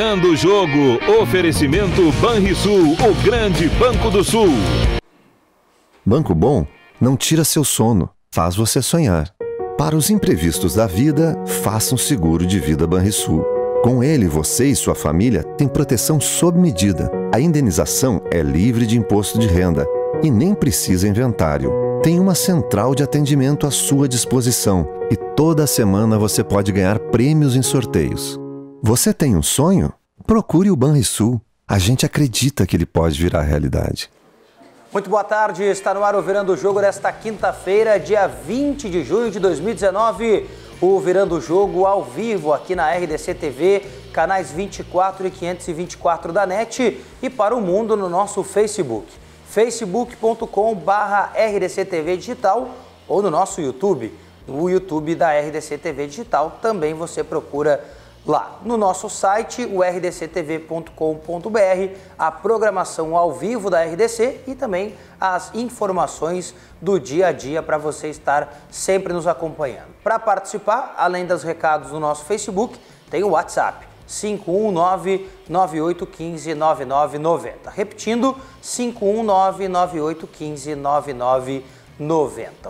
Virando o jogo, oferecimento Banrisul, o grande Banco do Sul. Banco Bom não tira seu sono, faz você sonhar. Para os imprevistos da vida, faça um seguro de vida Banrisul. Com ele, você e sua família têm proteção sob medida. A indenização é livre de imposto de renda e nem precisa inventário. Tem uma central de atendimento à sua disposição e toda semana você pode ganhar prêmios em sorteios. Você tem um sonho? Procure o Banrisul. A gente acredita que ele pode virar realidade. Muito boa tarde, está no ar o Virando o Jogo desta quinta-feira, dia 20 de junho de 2019. O Virando o Jogo ao vivo aqui na RDC TV, canais 24 e 524 da NET e para o mundo no nosso Facebook, facebook.com/RDC TV Digital ou no nosso YouTube, o YouTube da RDC TV Digital, também você procura lá. No nosso site, o rdctv.com.br, a programação ao vivo da RDC e também as informações do dia a dia para você estar sempre nos acompanhando. Para participar, além dos recados do nosso Facebook, tem o WhatsApp, 519-9815-9990. Repetindo, 519-9815-9990.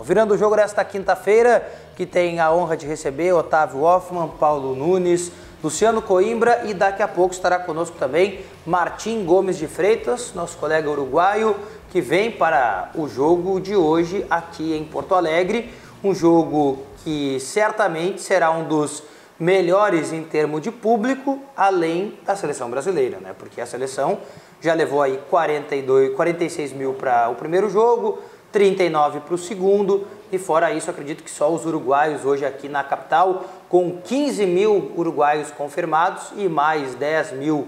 Virando o jogo desta quinta-feira, que tem a honra de receber Otávio Hoffmann, Paulo Nunes, Luciano Coimbra e daqui a pouco estará conosco também Martim Gomes de Freitas, nosso colega uruguaio, que vem para o jogo de hoje aqui em Porto Alegre. Um jogo que certamente será um dos melhores em termos de público, além da seleção brasileira, né? Porque a seleção já levou aí 46 mil para o primeiro jogo, 39 para o segundo, e fora isso, acredito que só os uruguaios hoje aqui na capital, com 15 mil uruguaios confirmados e mais 10 mil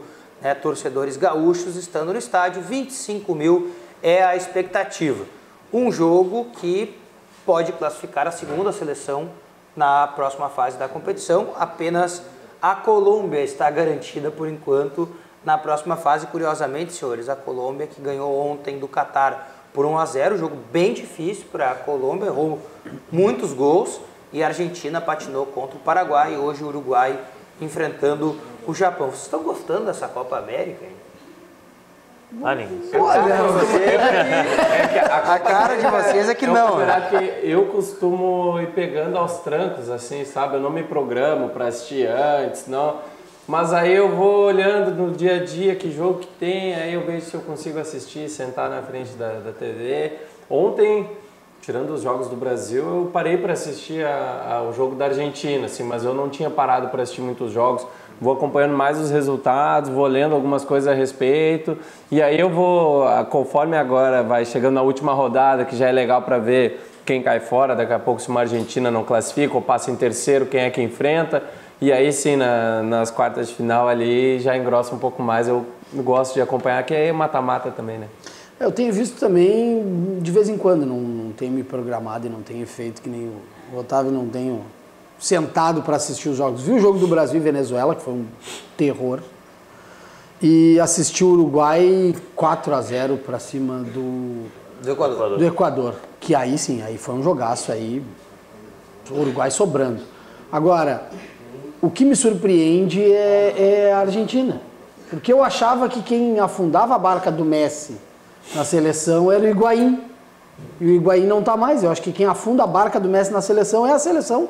torcedores gaúchos estando no estádio, 25 mil é a expectativa. Um jogo que pode classificar a segunda seleção na próxima fase da competição, apenas a Colômbia está garantida por enquanto na próxima fase. Curiosamente, senhores, a Colômbia que ganhou ontem do Catar por 1-0, jogo bem difícil para a Colômbia, errou muitos gols e a Argentina patinou contra o Paraguai e hoje o Uruguai enfrentando o Japão. Vocês estão gostando dessa Copa América, hein? Olha, a cara de vocês é que não. É que eu costumo ir pegando aos trancos, assim, sabe? Eu não me programo para assistir antes, não. Mas aí eu vou olhando no dia a dia que jogo que tem, aí eu vejo se eu consigo assistir, sentar na frente da TV. Ontem, tirando os jogos do Brasil, eu parei para assistir o jogo da Argentina, assim, mas eu não tinha parado para assistir muitos jogos. Vou acompanhando mais os resultados, vou lendo algumas coisas a respeito. E aí eu vou, conforme agora vai chegando na última rodada, que já é legal para ver quem cai fora, daqui a pouco se uma Argentina não classifica ou passa em terceiro, quem é que enfrenta. E aí sim, nas quartas de final ali já engrossa um pouco mais. Eu gosto de acompanhar, que é mata-mata também, né? Eu tenho visto também de vez em quando, não tenho me programado e não tenho feito que nem o Otávio, não tenho sentado para assistir os jogos. Vi o jogo do Brasil e Venezuela, que foi um terror, e assisti o Uruguai 4-0 para cima do Equador, que aí sim, aí foi um jogaço, aí o Uruguai sobrando. Agora, o que me surpreende é a Argentina, porque eu achava que quem afundava a barca do Messi na seleção era o Higuaín, e o Higuaín não está mais. Eu acho que quem afunda a barca do Messi na seleção é a seleção.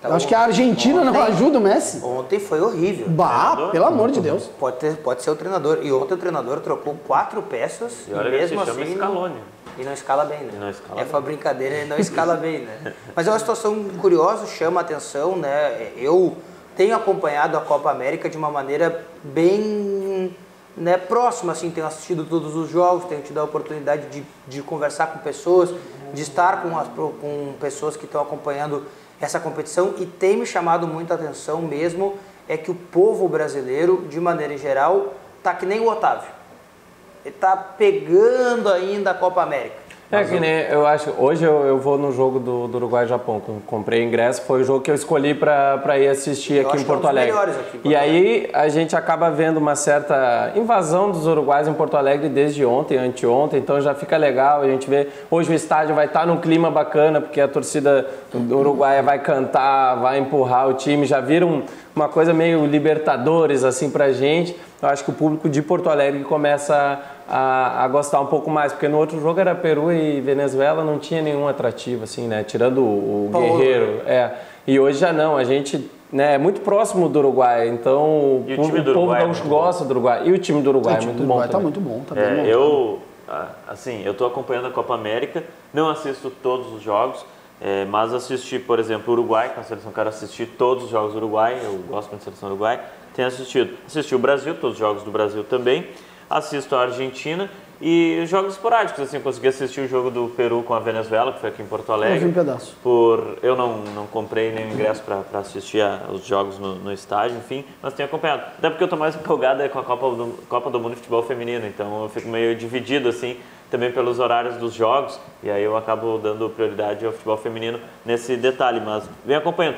Eu acho que a Argentina não ajuda o Messi. Ontem foi horrível. Bah, pelo amor de Deus. Pode ser o treinador. E ontem o treinador trocou 4 peças e mesmo assim e não escala bem, né? Foi brincadeira, ele não escala bem, né? Mas é uma situação curiosa, chama a atenção, né? Eu tenho acompanhado a Copa América de uma maneira bem próxima, assim, tenho assistido todos os jogos, tenho tido a oportunidade de conversar com pessoas, de estar com pessoas que estão acompanhando essa competição, e tem me chamado muita atenção mesmo é que o povo brasileiro, de maneira geral, tá que nem o Otávio. Ele tá pegando ainda a Copa América. Que nem eu acho. Hoje eu vou no jogo do Uruguai e Japão. Comprei ingresso, foi o jogo que eu escolhi para ir assistir aqui em Porto Alegre. E aí a gente acaba vendo uma certa invasão dos uruguaios em Porto Alegre desde ontem, anteontem, então já fica legal. A gente vê. Hoje o estádio vai estar num clima bacana, porque a torcida uruguaia vai cantar, vai empurrar o time. Já viram uma coisa meio Libertadores assim pra gente. Eu acho que o público de Porto Alegre começa a gostar um pouco mais, porque no outro jogo era Peru e Venezuela, não tinha nenhum atrativo, assim, né? Tirando o Guerreiro. E hoje já não, a gente é muito próximo do Uruguai, então o povo gaúcho gosta do Uruguai. E o time do Uruguai é muito bom. Tá muito bom, tá bem montado. Eu tô acompanhando a Copa América, não assisto todos os jogos, mas assisti, por exemplo, o Uruguai, com a seleção, quero assistir todos os jogos do Uruguai, eu gosto muito da seleção do Uruguai, tenho assistido. Assisti o Brasil, todos os jogos do Brasil também, assisto a Argentina e jogos esporádicos, assim, consegui assistir o jogo do Peru com a Venezuela, que foi aqui em Porto Alegre. Eu vi um pedaço. Eu não comprei nenhum ingresso para assistir os jogos no estádio, enfim, mas tenho acompanhado. Até porque eu tô mais empolgado com a Copa do Mundo de Futebol Feminino, então eu fico meio dividido, assim, também pelos horários dos jogos, e aí eu acabo dando prioridade ao futebol feminino nesse detalhe, mas venho acompanhando.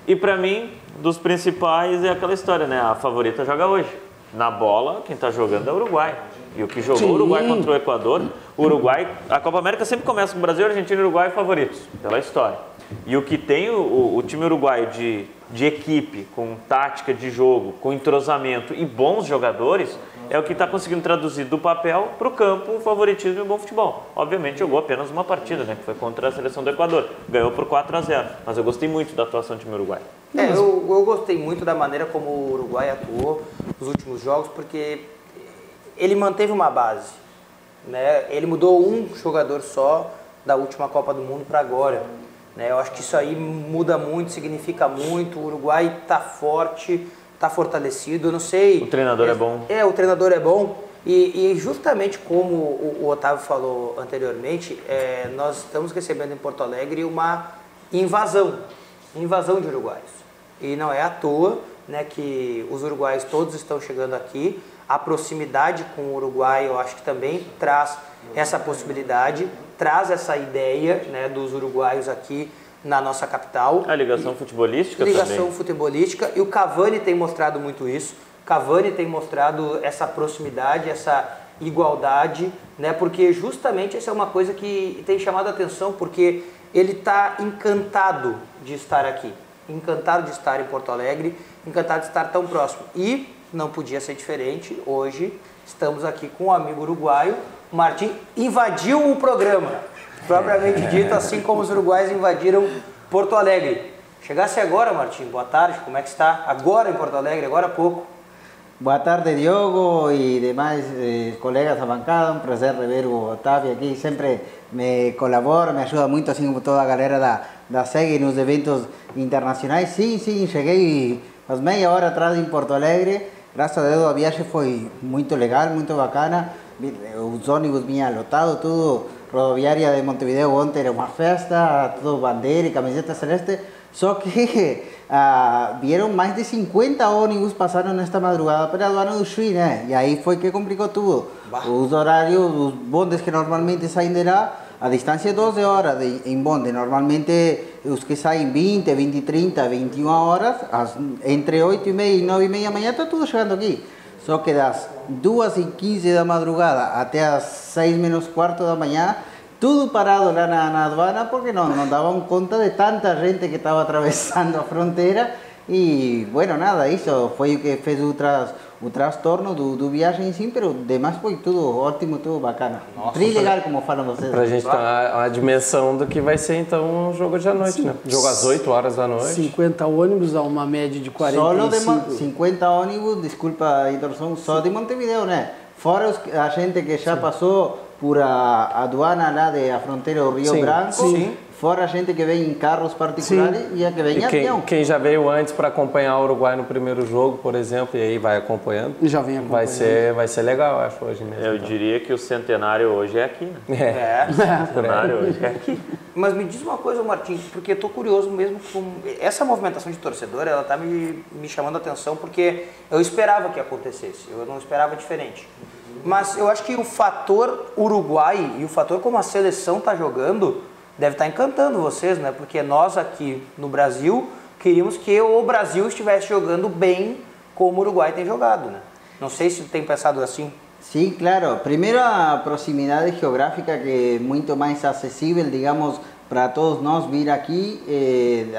E para mim, dos principais é aquela história, né? A favorita joga hoje. Na bola, quem está jogando é o Uruguai. E o que jogou o Uruguai contra o Equador, o Uruguai, a Copa América sempre começa com o Brasil, Argentina e Uruguai favoritos, pela história. E o que tem o time uruguaio de equipe, com tática de jogo, com entrosamento e bons jogadores, é o que está conseguindo traduzir do papel para o campo o favoritismo e o bom futebol. Obviamente jogou apenas uma partida, né, que foi contra a seleção do Equador. Ganhou por 4-0, mas eu gostei muito da atuação do time uruguaio. Eu gostei muito da maneira como o Uruguai atuou nos últimos jogos, porque ele manteve uma base, né? Ele mudou um jogador só da última Copa do Mundo para agora, né? Eu acho que isso aí muda muito, significa muito. O Uruguai está forte, está fortalecido. Eu não sei. O treinador é bom. O treinador é bom. E justamente como o Otávio falou anteriormente, nós estamos recebendo em Porto Alegre uma invasão de uruguaios. E não é à toa, né, que os uruguaios todos estão chegando aqui. A proximidade com o Uruguai, eu acho que também traz essa possibilidade, traz essa ideia, né, dos uruguaios aqui na nossa capital. A ligação futebolística também. Ligação futebolística, e o Cavani tem mostrado muito isso. Cavani tem mostrado essa proximidade, essa igualdade, né, porque justamente essa é uma coisa que tem chamado a atenção, porque ele está encantado de estar aqui, encantado de estar em Porto Alegre, encantado de estar tão próximo. E não podia ser diferente, hoje estamos aqui com um amigo uruguaio. O Martim invadiu o programa, propriamente dito, assim como os uruguaios invadiram Porto Alegre. Chegasse agora, Martim, boa tarde, como é que está? Agora em Porto Alegre, agora há pouco. Boa tarde, Diogo e demais colegas da bancada. Um prazer rever o Otávio aqui. Sempre me colabora, me ajuda muito, assim como toda a galera da SEG nos eventos internacionais. Sim, cheguei umas meia hora atrás em Porto Alegre. Graças a Deus a viagem foi muito legal, muito bacana. Os ônibus vinham lotados, tudo. Rodoviária de Montevideo ontem era uma festa, tudo bandeira e camiseta celeste. Só que vieram mais de 50 ônibus, passaram nesta madrugada pela aduana do Chuí, né? E aí foi que complicou tudo. Os horários, os bondes que normalmente saem de lá, a distância é 12 horas em bonde. Normalmente os que saem 20, 20, 30, 21 horas, entre 8h30 e 9h30 da manhã, está tudo chegando aqui. Só que das 2h15 da madrugada até as 6 menos quarto da manhã, tudo parado lá na aduana, porque não davam conta de tanta gente que estava atravessando a fronteira. E, bueno, nada, isso foi o que fez o transtorno do viagem, sim, mas demais foi tudo ótimo, tudo bacana. Trilegal, como falam vocês. Pra gente ter uma dimensão do que vai ser, então, o jogo de à noite, né? Jogo às 8 horas da noite. 50 ônibus a uma média de 45. 50 ônibus, desculpa a interrupção, só de Montevideo, né? Fora a gente que já passou por a aduana lá da fronteira do Rio Branco, fora a gente que vem em carros particulares e a que vem em avião. Quem já veio antes para acompanhar o Uruguai no primeiro jogo, por exemplo, e aí vai acompanhando. Já vem acompanhando. Vai ser legal, acho, hoje mesmo. Eu diria que o centenário hoje é aqui, né? O centenário hoje é aqui. Mas me diz uma coisa, Martim, porque eu tô curioso mesmo com essa movimentação de torcedor, ela tá me chamando a atenção, porque eu esperava que acontecesse, eu não esperava diferente. Mas eu acho que o fator Uruguai e o fator como a seleção está jogando deve estar encantando vocês, né? Porque nós aqui no Brasil queríamos que o Brasil estivesse jogando bem como o Uruguai tem jogado, né? Não sei se tem pensado assim. Sí, claro. Primero a proximidad geográfica que es mucho más accesible, digamos, para todos nós vir aqui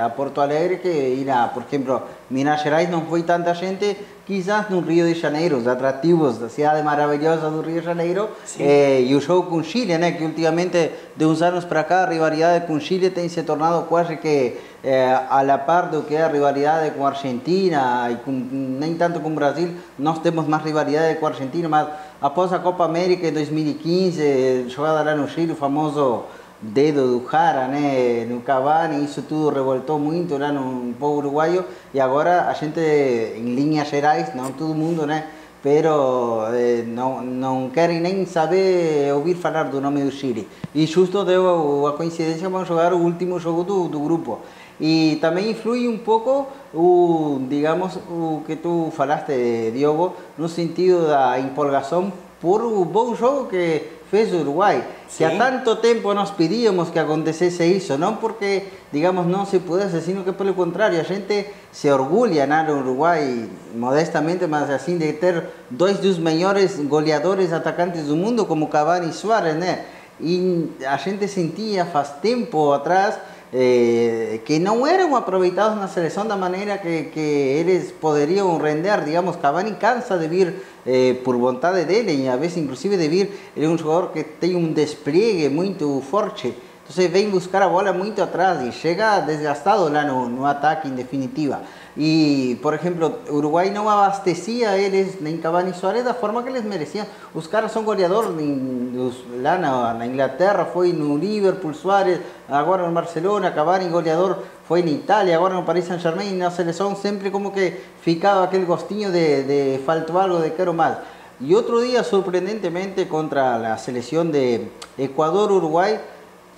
a Porto Alegre que ir a, por exemplo, Minas Gerais não foi tanta gente, quizás no Rio de Janeiro, os atrativos da cidade maravilhosa do Rio de Janeiro, e o jogo com Chile, né, que ultimamente de uns anos para cá a rivalidade com Chile tem se tornado quase que a la par do que é a rivalidade com a Argentina e nem tanto com o Brasil. Nós temos mais rivalidade com a Argentina, mas após a Copa América em 2015, jogada lá no Chile, o famoso dedo do Jara, né, no Cavani, isso tudo revoltou muito lá no povo uruguaio, e agora a gente, em linhas gerais, não todo mundo, né, pero não querem nem saber ouvir falar do nome do Chile. E justo deu a coincidência, vamos jogar o último jogo do grupo. E também influi um pouco digamos, o que tu falaste, Diogo, no sentido da empolgação por o bom jogo que fez o Uruguai, que há tanto tempo nós pedíamos que acontecesse isso, não porque, digamos, não se pudesse, sino que pelo contrário, a gente se orgulha no Uruguai, modestamente, mas assim, de ter dois dos melhores goleadores atacantes do mundo, como Cavani e Suárez, né? E a gente sentia faz tempo atrás que não eram aproveitados na seleção da maneira que eles poderiam render. Digamos, Cavani cansa de vir por vontade dele, e a vezes inclusive de vir, ele é um jogador que tem um despliegue muito forte, então vem buscar a bola muito atrás e chega desgastado lá no ataque, em definitiva. E, por exemplo, o Uruguai não abastecia eles, nem Cavani e Suárez, da forma que eles mereciam. Os caras são goleadores lá na Inglaterra, foi no Liverpool, Suárez, agora no Barcelona, Cavani goleador, foi na Itália, agora no Paris Saint-Germain, e na seleção sempre como que ficava aquele gostinho de faltou algo, de quero mais. E outro dia, surpreendentemente, contra a seleção de Equador-Uruguai,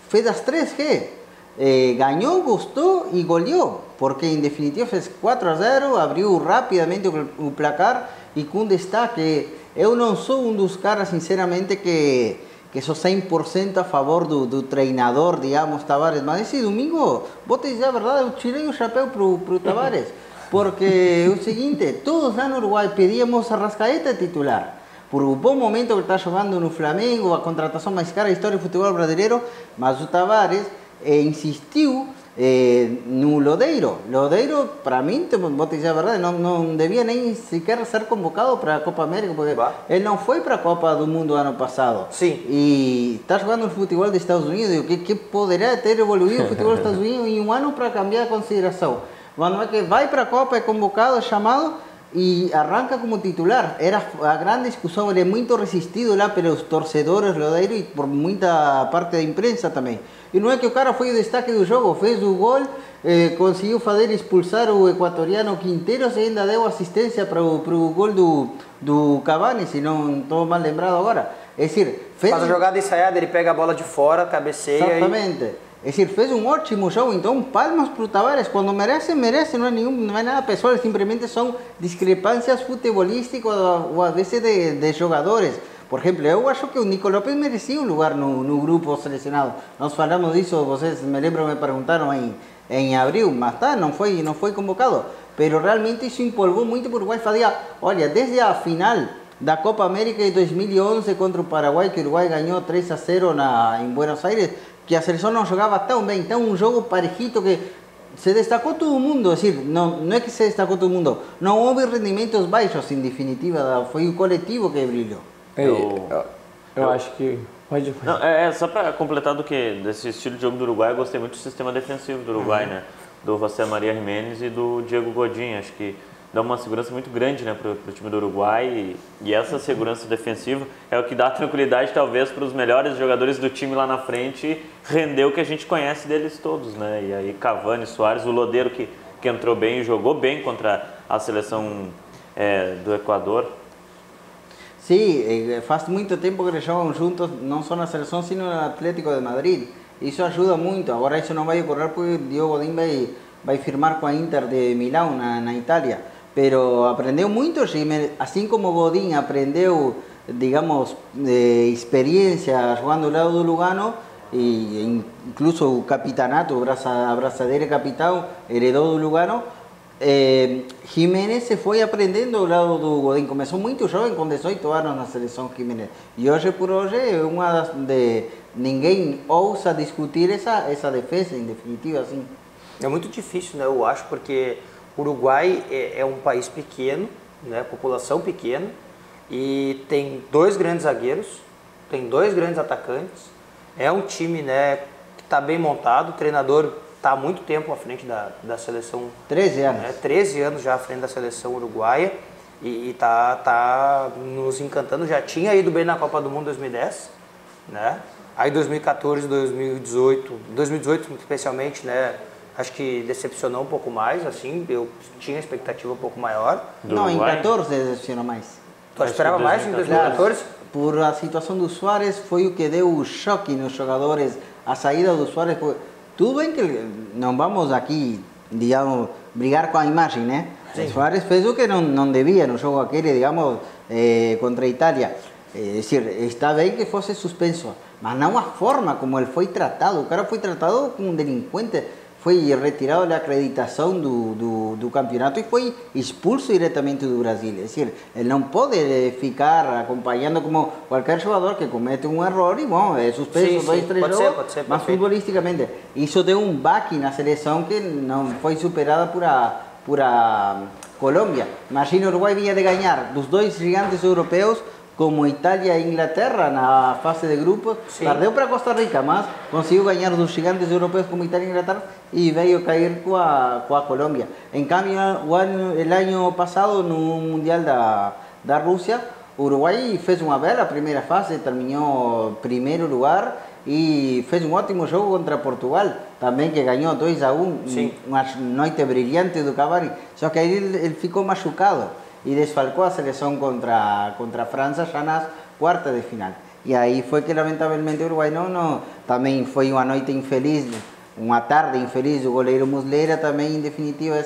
fez as 3G. Ganhou, gostou e goleou, porque em definitiva fez 4-0, abriu rapidamente o placar e com destaque. Eu não sou um dos caras, sinceramente, que sou 100% a favor do treinador, digamos, Tavares, mas esse domingo, vou te dizer a verdade, eu tirei o chapéu para o Tavares, porque é o seguinte, todos lá no Uruguai pedíamos a Arrascaeta titular, por o bom momento que está jogando no Flamengo, a contratação mais cara da história do futebol brasileiro, mas o Tavares insistiu no Lodeiro. Lodeiro, para mim, vou te dizer a verdade, não devia nem sequer ser convocado para a Copa América, porque ele não foi para a Copa do Mundo ano passado. Sim. E está jogando no futebol dos Estados Unidos, que poderia ter evoluído o futebol dos Estados Unidos em um ano para cambiar a consideração. Quando é que vai para a Copa, é convocado, é chamado e arranca como titular. Era a grande discussão, ele é muito resistido lá pelos torcedores Lodeiro e por muita parte da imprensa também. E não é que o cara foi o destaque do jogo, fez o gol, conseguiu fazer expulsar o equatoriano Quinteros e ainda deu assistência para o gol do Cavani, se não estou mal lembrado agora. É dizer, faz a jogada ensaiada, ele pega a bola de fora, cabeceia. Exatamente. É dizer, fez um ótimo jogo, então palmas para o Tavares. Quando merece, merece, não é nada pessoal, simplesmente são discrepâncias futebolísticas ou às vezes de jogadores. Por exemplo, eu acho que o Nico López merecia um lugar no grupo selecionado. Nós falamos disso, vocês me lembram, me perguntaram em abril, mas não foi convocado. Pero realmente isso empolgou muito, porque o Uruguai fazia, olha, desde a final da Copa América de 2011 contra o Paraguai, que o Uruguai ganhou 3-0 em Buenos Aires, que a seleção não jogava tão bem, então um jogo parejito que se destacou todo mundo, é dizer, não é que se destacou todo mundo, não houve rendimentos baixos, em definitiva, foi o coletivo que brilhou. Eu acho que... Pode. Não, só para completar desse estilo de jogo do Uruguai, eu gostei muito do sistema defensivo do Uruguai, né? Do José Maria Jiménez e do Diego Godin. Acho que dá uma segurança muito grande, né, para o time do Uruguai, e essa segurança defensiva é o que dá tranquilidade talvez para os melhores jogadores do time lá na frente render o que a gente conhece deles todos, né? E aí Cavani, Suárez, o Lodeiro que entrou bem e jogou bem contra a seleção do Equador. Sim, faz muito tempo que eles jogam juntos, não só na seleção, sino no Atlético de Madrid. Isso ajuda muito. Agora isso não vai ocorrer porque o Diego Godin vai firmar com a Inter de Milão, na Itália. Pero aprendeu muito, assim como o Godin aprendeu digamos, experiencia jugando al lado de Lugano, e incluso o capitanato, a braçadeira capitão, heredou do Lugano. Jiménez se foi aprendendo ao lado do Godín. Começou muito jovem, com 18 anos na seleção Jiménez. E hoje por hoje é uma das ninguém ousa discutir essa defesa, em definitiva, assim. É muito difícil, né? Eu acho, porque o Uruguai é um país pequeno, né? População pequena, e tem 2 grandes zagueiros, tem 2 grandes atacantes. É um time, né, que está bem montado, o treinador está há muito tempo à frente da seleção. 13 anos. 13 anos já à frente da seleção uruguaia e tá nos encantando. Já tinha ido bem na Copa do Mundo 2010, né? Aí 2014, 2018 especialmente, né? Acho que decepcionou um pouco mais, assim, eu tinha expectativa um pouco maior. Não, em 14 decepcionou mais. Tu esperava mais em 2014? Por a situação do Suárez, foi o que deu o choque nos jogadores, a saída do Suárez. Tudo bem que não vamos aqui, digamos, brigar com a imagem, né? O Suárez fez o que não devia no jogo aquele, digamos, contra a Itália. É dizer, está bem que fosse suspenso, mas não a forma como ele foi tratado. O cara foi tratado como um delinquente. Foi retirado da acreditação do campeonato e foi expulso diretamente do Brasil. É dizer, ele não pode ficar acompanhando como qualquer jogador que comete um erro e, bom, é suspenso 2, 3 jogos, pode ser, mas futbolisticamente. Isso deu um baque na seleção que não foi superada por a Colômbia. Imagina, o Uruguai vinha de ganhar dos 2 gigantes europeus, como Itália e Inglaterra na fase de grupos, perdeu para Costa Rica, mas conseguiu ganhar dos gigantes europeus como Itália e Inglaterra e veio cair com a Colômbia. Em cambio, o ano passado, no Mundial da Rússia, o Uruguai fez uma bela primeira fase, terminou primeiro lugar e fez um ótimo jogo contra Portugal, também que ganhou 2-1, uma noite brilhante do Cavani, só que aí ele ficou machucado e desfalcou a seleção contra a França já nas quartas de final. E aí foi que, lamentavelmente, o Uruguai também foi uma noite infeliz, uma tarde infeliz do goleiro Muslera também, em definitiva,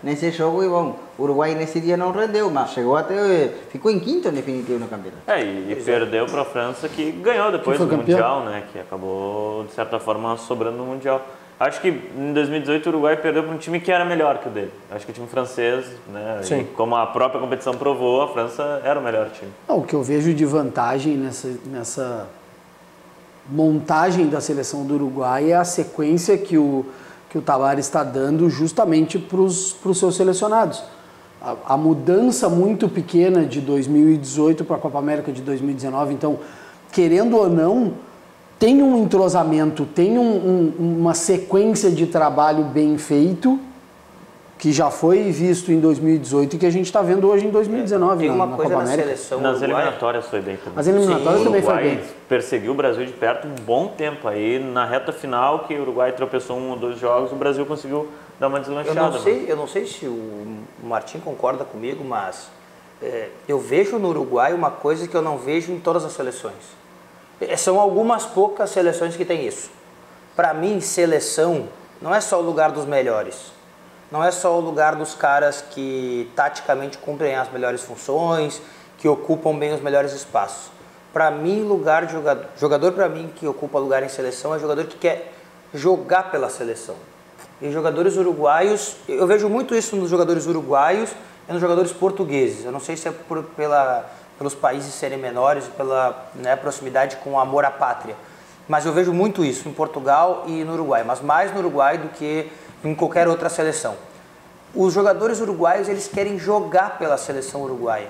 nesse jogo. E, bom, o Uruguai nesse dia não rendeu, mas ficou em quinto, em definitiva, no campeonato. E perdeu para a França, que ganhou depois do Mundial, né? Que acabou, de certa forma, sobrando no Mundial. Acho que em 2018 o Uruguai perdeu para um time que era melhor que o dele. Acho que o time francês, né? E como a própria competição provou, a França era o melhor time. O que eu vejo de vantagem nessa montagem da seleção do Uruguai é a sequência que o Tavares está dando justamente para os seus selecionados. A mudança muito pequena de 2018 para a Copa América de 2019, então, querendo ou não, tem um entrosamento, tem uma sequência de trabalho bem feito, que já foi visto em 2018 e que a gente está vendo hoje em 2019 tem uma na coisa Copa na América. Seleção Nas Uruguai. eliminatórias foi bem também. As eliminatórias também foi bem. O Uruguai perseguiu o Brasil de perto um bom tempo. Aí na reta final, que o Uruguai tropeçou 1 ou 2 jogos, o Brasil conseguiu dar uma deslanchada. Eu não sei se o Martim concorda comigo, mas eu vejo no Uruguai uma coisa que eu não vejo em todas as seleções. São algumas poucas seleções que tem isso. Para mim, seleção não é só o lugar dos melhores. Não é só o lugar dos caras que taticamente cumprem as melhores funções, que ocupam bem os melhores espaços. Para mim, lugar de jogador para mim que ocupa lugar em seleção é jogador que quer jogar pela seleção. E jogadores uruguaios, eu vejo muito isso nos jogadores uruguaios e nos jogadores portugueses. Eu não sei se é pelos países serem menores, pela proximidade com o amor à pátria. Mas eu vejo muito isso em Portugal e no Uruguai, mas mais no Uruguai do que em qualquer outra seleção. Os jogadores uruguaios, eles querem jogar pela seleção uruguaia.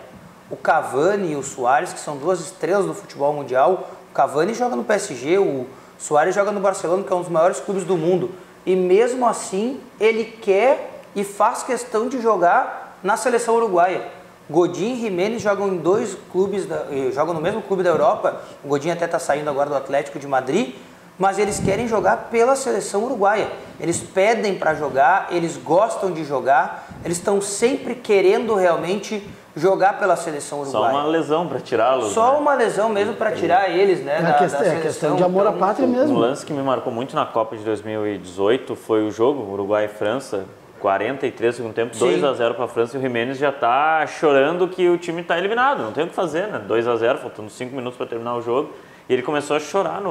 O Cavani e o Suárez, que são 2 estrelas do futebol mundial, o Cavani joga no PSG, o Suárez joga no Barcelona, que é um dos maiores clubes do mundo. E mesmo assim, ele quer e faz questão de jogar na seleção uruguaia. Godín e Jiménez jogam em 2 clubes, jogam no mesmo clube da Europa. O Godín até está saindo agora do Atlético de Madrid, mas eles querem jogar pela seleção uruguaia. Eles pedem para jogar, eles gostam de jogar, eles estão sempre querendo realmente jogar pela seleção uruguaia. Só uma lesão para tirá-los. Só uma lesão mesmo para tirar eles, né? É questão de amor à pátria mesmo. Um lance que me marcou muito na Copa de 2018 foi o jogo Uruguai e França. 43 do segundo tempo, 2-0 para a França, e o Jiménez já está chorando que o time está eliminado, não tem o que fazer, né? 2-0, faltando 5 minutos para terminar o jogo, e ele começou a chorar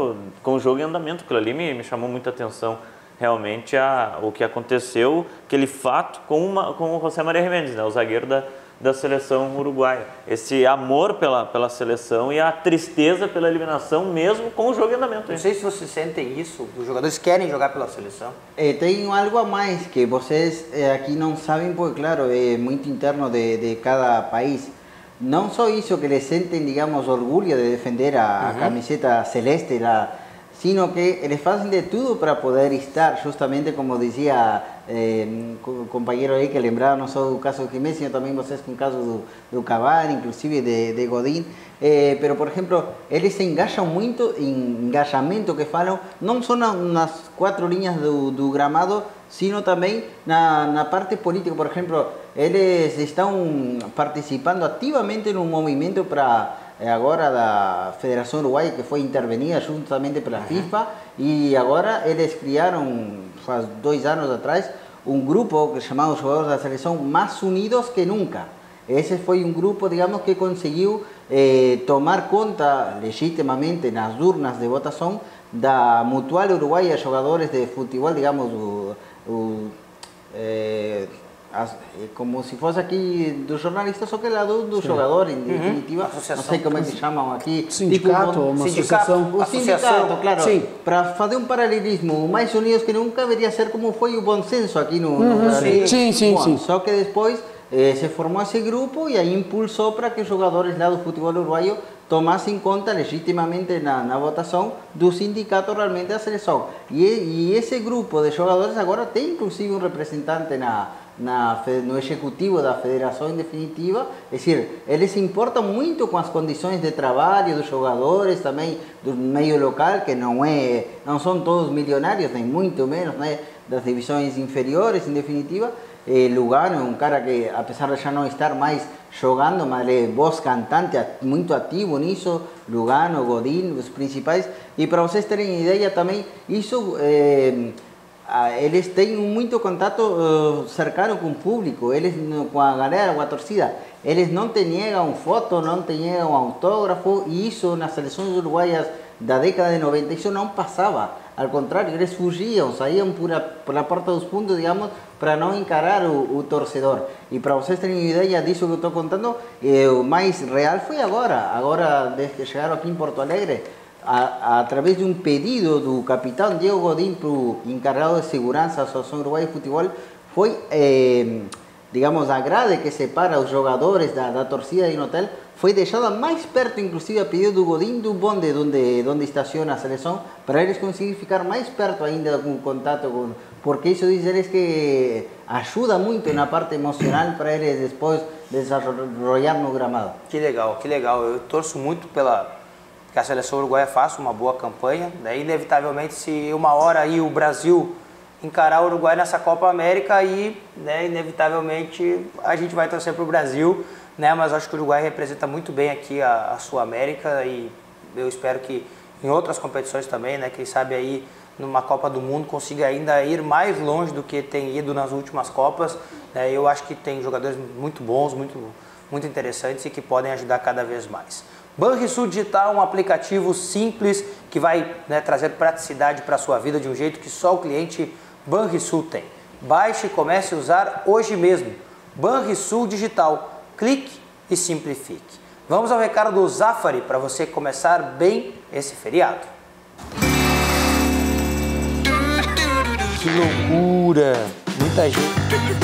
com o jogo em andamento. Aquilo ali me chamou muita atenção, realmente, o que aconteceu, aquele fato com o José María Jiménez, né? O zagueiro da seleção uruguaia. Esse amor pela seleção e a tristeza pela eliminação, mesmo com o jogo em andamento. Não sei se vocês sentem isso, os jogadores querem jogar pela seleção. Tem algo a mais que vocês aqui não sabem, porque claro, é muito interno de cada país. Não só isso, que eles sentem, digamos, orgulho de defender a camiseta celeste, sino que eles fazem de tudo para poder estar, justamente como dizia o companheiro aí, que lembrava não só do caso do Jiménez, sino também vocês com o caso do Cavani, inclusive de Godín. Pero, por exemplo, eles se engajam muito em engajamento que falam, não só nas 4 linhas do gramado, sino também na parte política. Por exemplo, eles estão participando ativamente num movimento para agora da Federação Uruguaia, que foi intervenida justamente pela FIFA, e agora eles criaram, faz 2 anos atrás, um grupo chamado os jogadores da seleção Mais Unidos que Nunca. Esse foi um grupo, digamos, que conseguiu tomar conta legitimamente nas urnas de votação da Mutual Uruguaia Jogadores de Futebol, digamos, como se fosse aqui dos jornalistas, só que lá do jogador, em definitiva, não sei como é que chamam aqui. Sindicato, uma associação. O sindicato, claro. Para fazer um paralelismo, o Mais Unidos que Nunca deveria ser como foi o Bom Senso aqui no Brasil. Sim. Só que depois se formou esse grupo e aí impulsou para que os jogadores lá do futebol uruguaio tomassem conta legitimamente na votação do sindicato realmente da seleção. E esse grupo de jogadores agora tem inclusive um representante no executivo da federação em definitiva, é dizer, eles se importam muito com as condições de trabalho dos jogadores, também do meio local, que não são todos milionários, nem muito menos, né, das divisões inferiores, em definitiva. Lugano é um cara que, apesar de já não estar mais jogando, mas ele é voz cantante, muito ativo nisso. Lugano, Godín, os principais. E para vocês terem ideia também, isso eles têm muito contato cercano com o público, eles com a galera, com a torcida. Eles não te negam foto, não te negam autógrafo, e isso nas seleções uruguaias da década de 90 isso não passava. Ao contrário, eles fugiam, saíam pela porta dos fundos, digamos, para não encarar o torcedor. E para vocês terem ideia disso que eu estou contando, o mais real foi agora desde que chegaram aqui em Porto Alegre, através de um pedido do capitão Diego Godín para o encarregado de segurança da Associação Uruguaia de Futebol, foi, digamos, a grade que separa os jogadores da torcida de um hotel, foi deixada mais perto, inclusive a pedido do Godín, do bonde onde estaciona a seleção, para eles conseguirem ficar mais perto ainda com contato porque isso diz eles que ajuda muito na parte emocional para eles depois desenvolver no gramado. Que legal, que legal. Eu torço muito que a seleção uruguaia faça uma boa campanha, né? Inevitavelmente, se uma hora aí o Brasil encarar o Uruguai nessa Copa América, aí, né, inevitavelmente a gente vai torcer para o Brasil, né? Mas acho que o Uruguai representa muito bem aqui a Sul-América, e eu espero que em outras competições também, né, quem sabe aí numa Copa do Mundo consiga ainda ir mais longe do que tem ido nas últimas Copas, né? Eu acho que tem jogadores muito bons, muito interessantes e que podem ajudar cada vez mais. Banrisul Digital é um aplicativo simples que vai, né, trazer praticidade para a sua vida de um jeito que só o cliente Banrisul tem. Baixe e comece a usar hoje mesmo. Banrisul Digital. Clique e simplifique. Vamos ao recado do Zafari para você começar bem esse feriado. Que loucura! Muita gente.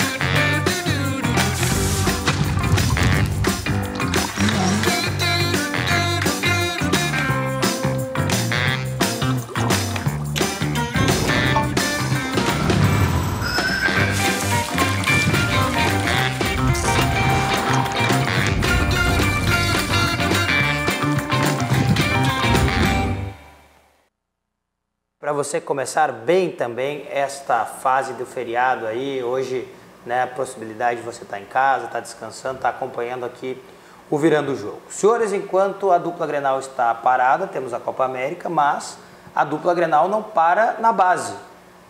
Para você começar bem também esta fase do feriado aí, hoje, né, a possibilidade de você estar em casa, estar descansando, estar acompanhando aqui o Virando o Jogo. Senhores, enquanto a dupla Grenal está parada, temos a Copa América, mas a dupla Grenal não para na base.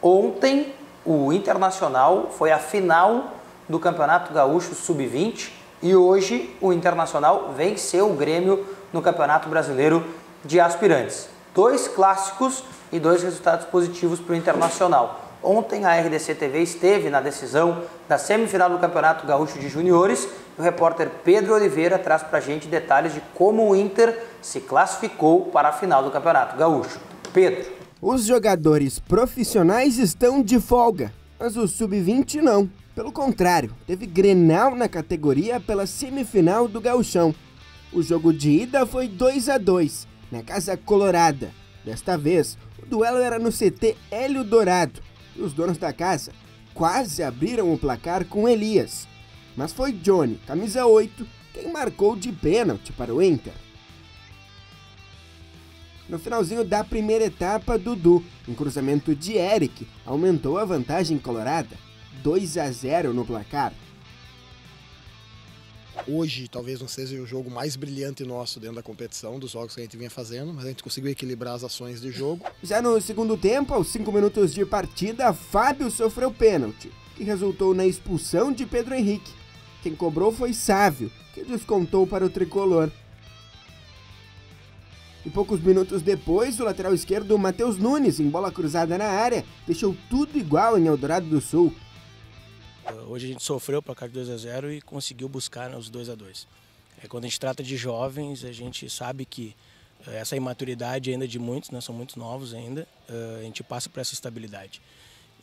Ontem o Internacional foi à final do Campeonato Gaúcho Sub-20 e hoje o Internacional venceu o Grêmio no Campeonato Brasileiro de Aspirantes. 2 clássicos e 2 resultados positivos para o Internacional. Ontem a RDC TV esteve na decisão da semifinal do Campeonato Gaúcho de Juniores. O repórter Pedro Oliveira traz para a gente detalhes de como o Inter se classificou para a final do Campeonato Gaúcho. Pedro. Os jogadores profissionais estão de folga, mas o Sub-20 não. Pelo contrário, teve Grenal na categoria pela semifinal do Gauchão. O jogo de ida foi 2-2, na Casa Colorada. Desta vez, o duelo era no CT Hélio Dourado. E os donos da casa quase abriram o placar com Elias. Mas foi Johnny, camisa 8, quem marcou de pênalti para o Inter. No finalzinho da primeira etapa, Dudu, em cruzamento de Eric, aumentou a vantagem colorada, 2-0 no placar. Hoje talvez não seja o jogo mais brilhante nosso dentro da competição, dos jogos que a gente vinha fazendo, mas a gente conseguiu equilibrar as ações de jogo. Já no segundo tempo, aos 5 minutos de partida, Fábio sofreu pênalti, que resultou na expulsão de Pedro Henrique. Quem cobrou foi Sávio, que descontou para o tricolor. E poucos minutos depois, o lateral esquerdo Matheus Nunes, em bola cruzada na área, deixou tudo igual em Eldorado do Sul. Hoje a gente sofreu o placar de 2-0 e conseguiu buscar os 2-2. Quando a gente trata de jovens, a gente sabe que essa imaturidade ainda de muitos, né, são muito novos ainda, a gente passa por essa estabilidade.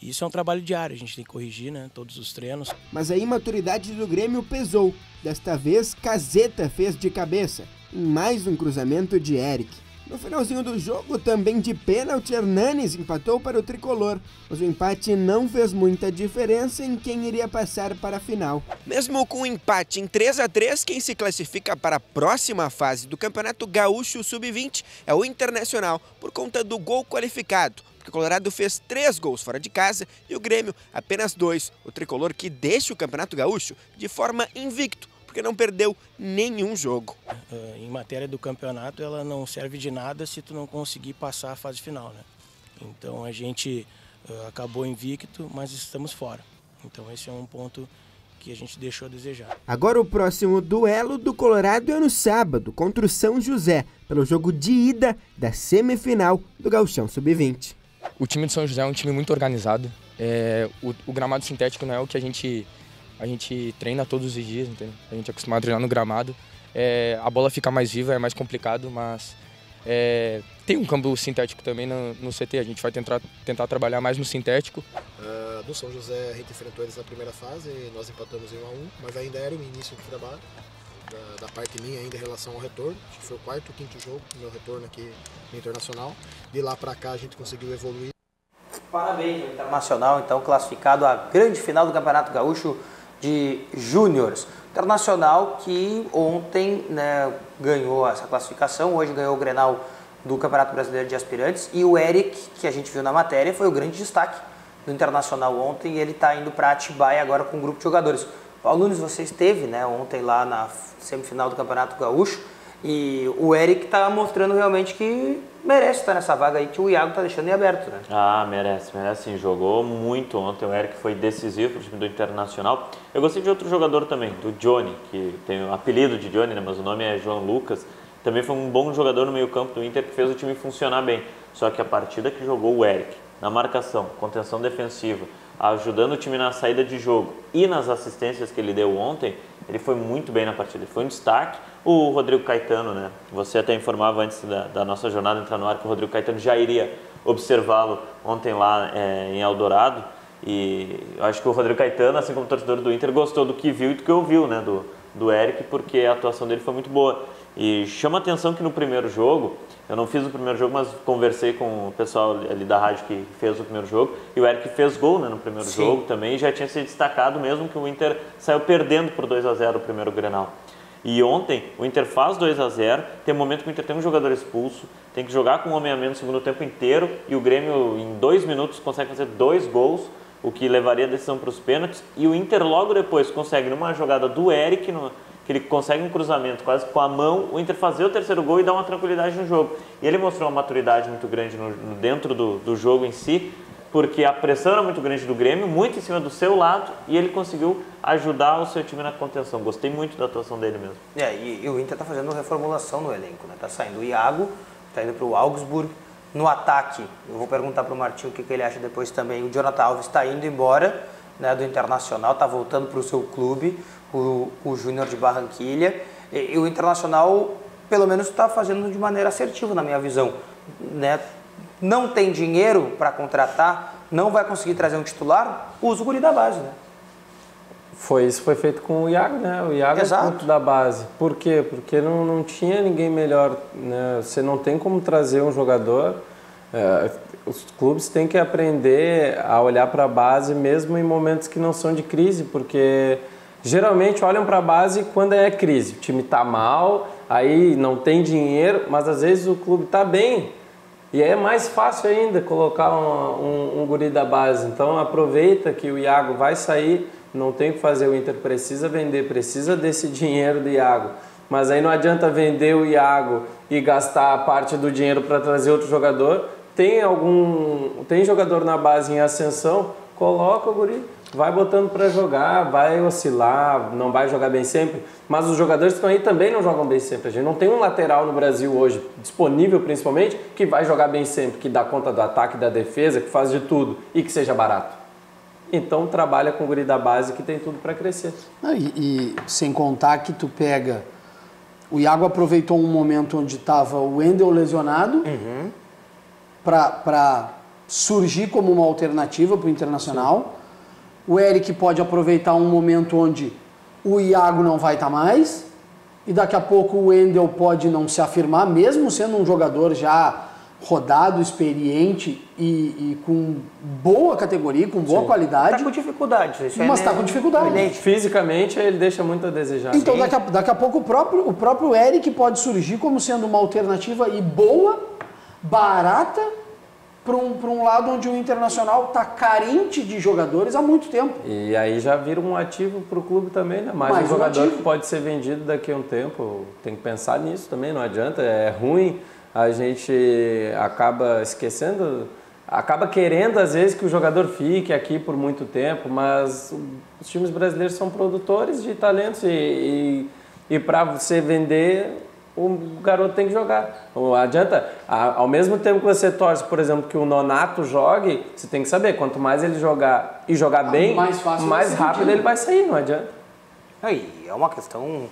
E isso é um trabalho diário, a gente tem que corrigir, né, todos os treinos. Mas a imaturidade do Grêmio pesou. Desta vez, Cazeta fez de cabeça, em mais um cruzamento de Eric. No finalzinho do jogo, também de pênalti, Hernanes empatou para o tricolor, mas o empate não fez muita diferença em quem iria passar para a final. Mesmo com o empate em 3-3, quem se classifica para a próxima fase do Campeonato Gaúcho Sub-20 é o Internacional, por conta do gol qualificado, porque o Colorado fez 3 gols fora de casa e o Grêmio apenas 2, o tricolor que deixa o Campeonato Gaúcho de forma invicto, porque não perdeu nenhum jogo. Em matéria do campeonato, ela não serve de nada se tu não conseguir passar a fase final, né? Então a gente acabou invicto, mas estamos fora. Então esse é um ponto que a gente deixou a desejar. Agora o próximo duelo do Colorado é no sábado, contra o São José, pelo jogo de ida da semifinal do Gauchão Sub-20. O time de São José é um time muito organizado. O gramado sintético não é o que a gente treina todos os dias, entendeu? A gente é acostumado a treinar no gramado. A bola fica mais viva, é mais complicado, mas tem um campo sintético também no CT. A gente vai tentar trabalhar mais no sintético. Do São José, a gente enfrentou eles na primeira fase, nós empatamos em 1-1, mas ainda era o início do trabalho. Da parte minha ainda em relação ao retorno, acho que foi o 4º ou 5º jogo, meu retorno aqui no Internacional. De lá para cá a gente conseguiu evoluir. Parabéns ao Internacional, então, classificado à grande final do Campeonato Gaúcho de Júniores. Internacional que ontem, né, ganhou essa classificação, hoje ganhou o Grenal do Campeonato Brasileiro de Aspirantes, e o Eric, que a gente viu na matéria, foi o grande destaque do Internacional ontem, e ele está indo para Atibaia agora com um grupo de jogadores. Paulo Nunes, você esteve, né, ontem lá na semifinal do Campeonato Gaúcho, e o Eric está mostrando realmente que merece estar nessa vaga aí que o Iago está deixando em aberto, né? Ah, merece sim. Jogou muito ontem. O Eric foi decisivo para o time do Internacional. Eu gostei de outro jogador também, do Johnny, que tem o apelido de Johnny, né, mas o nome é João Lucas. Também foi um bom jogador no meio-campo do Inter que fez o time funcionar bem. Só que a partida que jogou o Eric, na marcação, contenção defensiva, ajudando o time na saída de jogo e nas assistências que ele deu ontem, ele foi muito bem na partida, ele foi um destaque. O Rodrigo Caetano, né? Você até informava antes da nossa jornada entrar no ar que o Rodrigo Caetano já iria observá-lo ontem lá em Eldorado, e eu acho que o Rodrigo Caetano, assim como o torcedor do Inter, gostou do que viu e do que ouviu, né, do Eric, porque a atuação dele foi muito boa. E chama a atenção que no primeiro jogo, eu não fiz o primeiro jogo, mas conversei com o pessoal ali da rádio que fez o primeiro jogo, e o Eric fez gol, né, no primeiro jogo também, e já tinha se destacado mesmo que o Inter saiu perdendo por 2-0 o primeiro Grenal. E ontem o Inter faz 2-0, tem um momento que o Inter tem um jogador expulso, tem que jogar com um homem a menos o segundo tempo inteiro, e o Grêmio em 2 minutos consegue fazer 2 gols, o que levaria a decisão para os pênaltis, e o Inter logo depois consegue, numa jogada do Eric, que ele consegue um cruzamento quase com a mão, o Inter fazer o terceiro gol e dar uma tranquilidade no jogo. E ele mostrou uma maturidade muito grande dentro do jogo em si, porque a pressão era muito grande do Grêmio, muito em cima do seu lado, e ele conseguiu ajudar o seu time na contenção. Gostei muito da atuação dele mesmo. E o Inter está fazendo reformulação no elenco, né? Tá saindo o Iago, está indo para o Augsburg. No ataque, eu vou perguntar para o Martinho o que ele acha depois também. O Jonathan Alves está indo embora, né, do Internacional, está voltando para o seu clube, o Júnior de Barranquilha. E o Internacional, pelo menos, está fazendo de maneira assertiva, na minha visão, né? Não tem dinheiro para contratar, não vai conseguir trazer um titular, usa o guri da base, né? Isso foi feito com o Iago, né? O Iago é ponto da base. Por quê? Porque não tinha ninguém melhor, né? Você não tem como trazer um jogador. Os clubes têm que aprender a olhar para a base mesmo em momentos que não são de crise, porque geralmente olham para a base quando é crise. O time está mal, aí não tem dinheiro, mas às vezes o clube está bem. E é mais fácil ainda colocar um guri da base. Então aproveita que o Iago vai sair, não tem o que fazer, o Inter precisa vender, precisa desse dinheiro do Iago. Mas aí não adianta vender o Iago e gastar a parte do dinheiro para trazer outro jogador. Tem jogador na base em ascensão, coloca o guri, vai botando para jogar, vai oscilar, não vai jogar bem sempre. Mas os jogadores que estão aí também não jogam bem sempre. A gente não tem um lateral no Brasil hoje, disponível principalmente, que vai jogar bem sempre, que dá conta do ataque, da defesa, que faz de tudo e que seja barato. Então trabalha com o guri da base que tem tudo para crescer. E sem contar que tu pega... O Iago aproveitou um momento onde estava o Wendel lesionado para surgir como uma alternativa para o Internacional. Sim. O Eric pode aproveitar um momento onde o Iago não vai estar mais e daqui a pouco o Wendel pode não se afirmar, mesmo sendo um jogador já rodado, experiente e com boa categoria, com boa qualidade. Está com dificuldade. Mas está com dificuldade. Fisicamente ele deixa muito a desejar. Então daqui a pouco o próprio Eric pode surgir como sendo uma alternativa e boa, barata, para um lado onde o Internacional está carente de jogadores há muito tempo. E aí já vira um ativo para o clube também, né? Mais um jogador que pode ser vendido daqui a um tempo. Tem que pensar nisso também, não adianta. É ruim, a gente acaba esquecendo, acaba querendo às vezes que o jogador fique aqui por muito tempo, mas os times brasileiros são produtores de talentos e para você vender... o garoto tem que jogar. Não adianta, ao mesmo tempo que você torce, por exemplo, que o Nonato jogue, você tem que saber, quanto mais ele jogar e jogar bem, mais rápido ele vai sair, não adianta. É uma questão,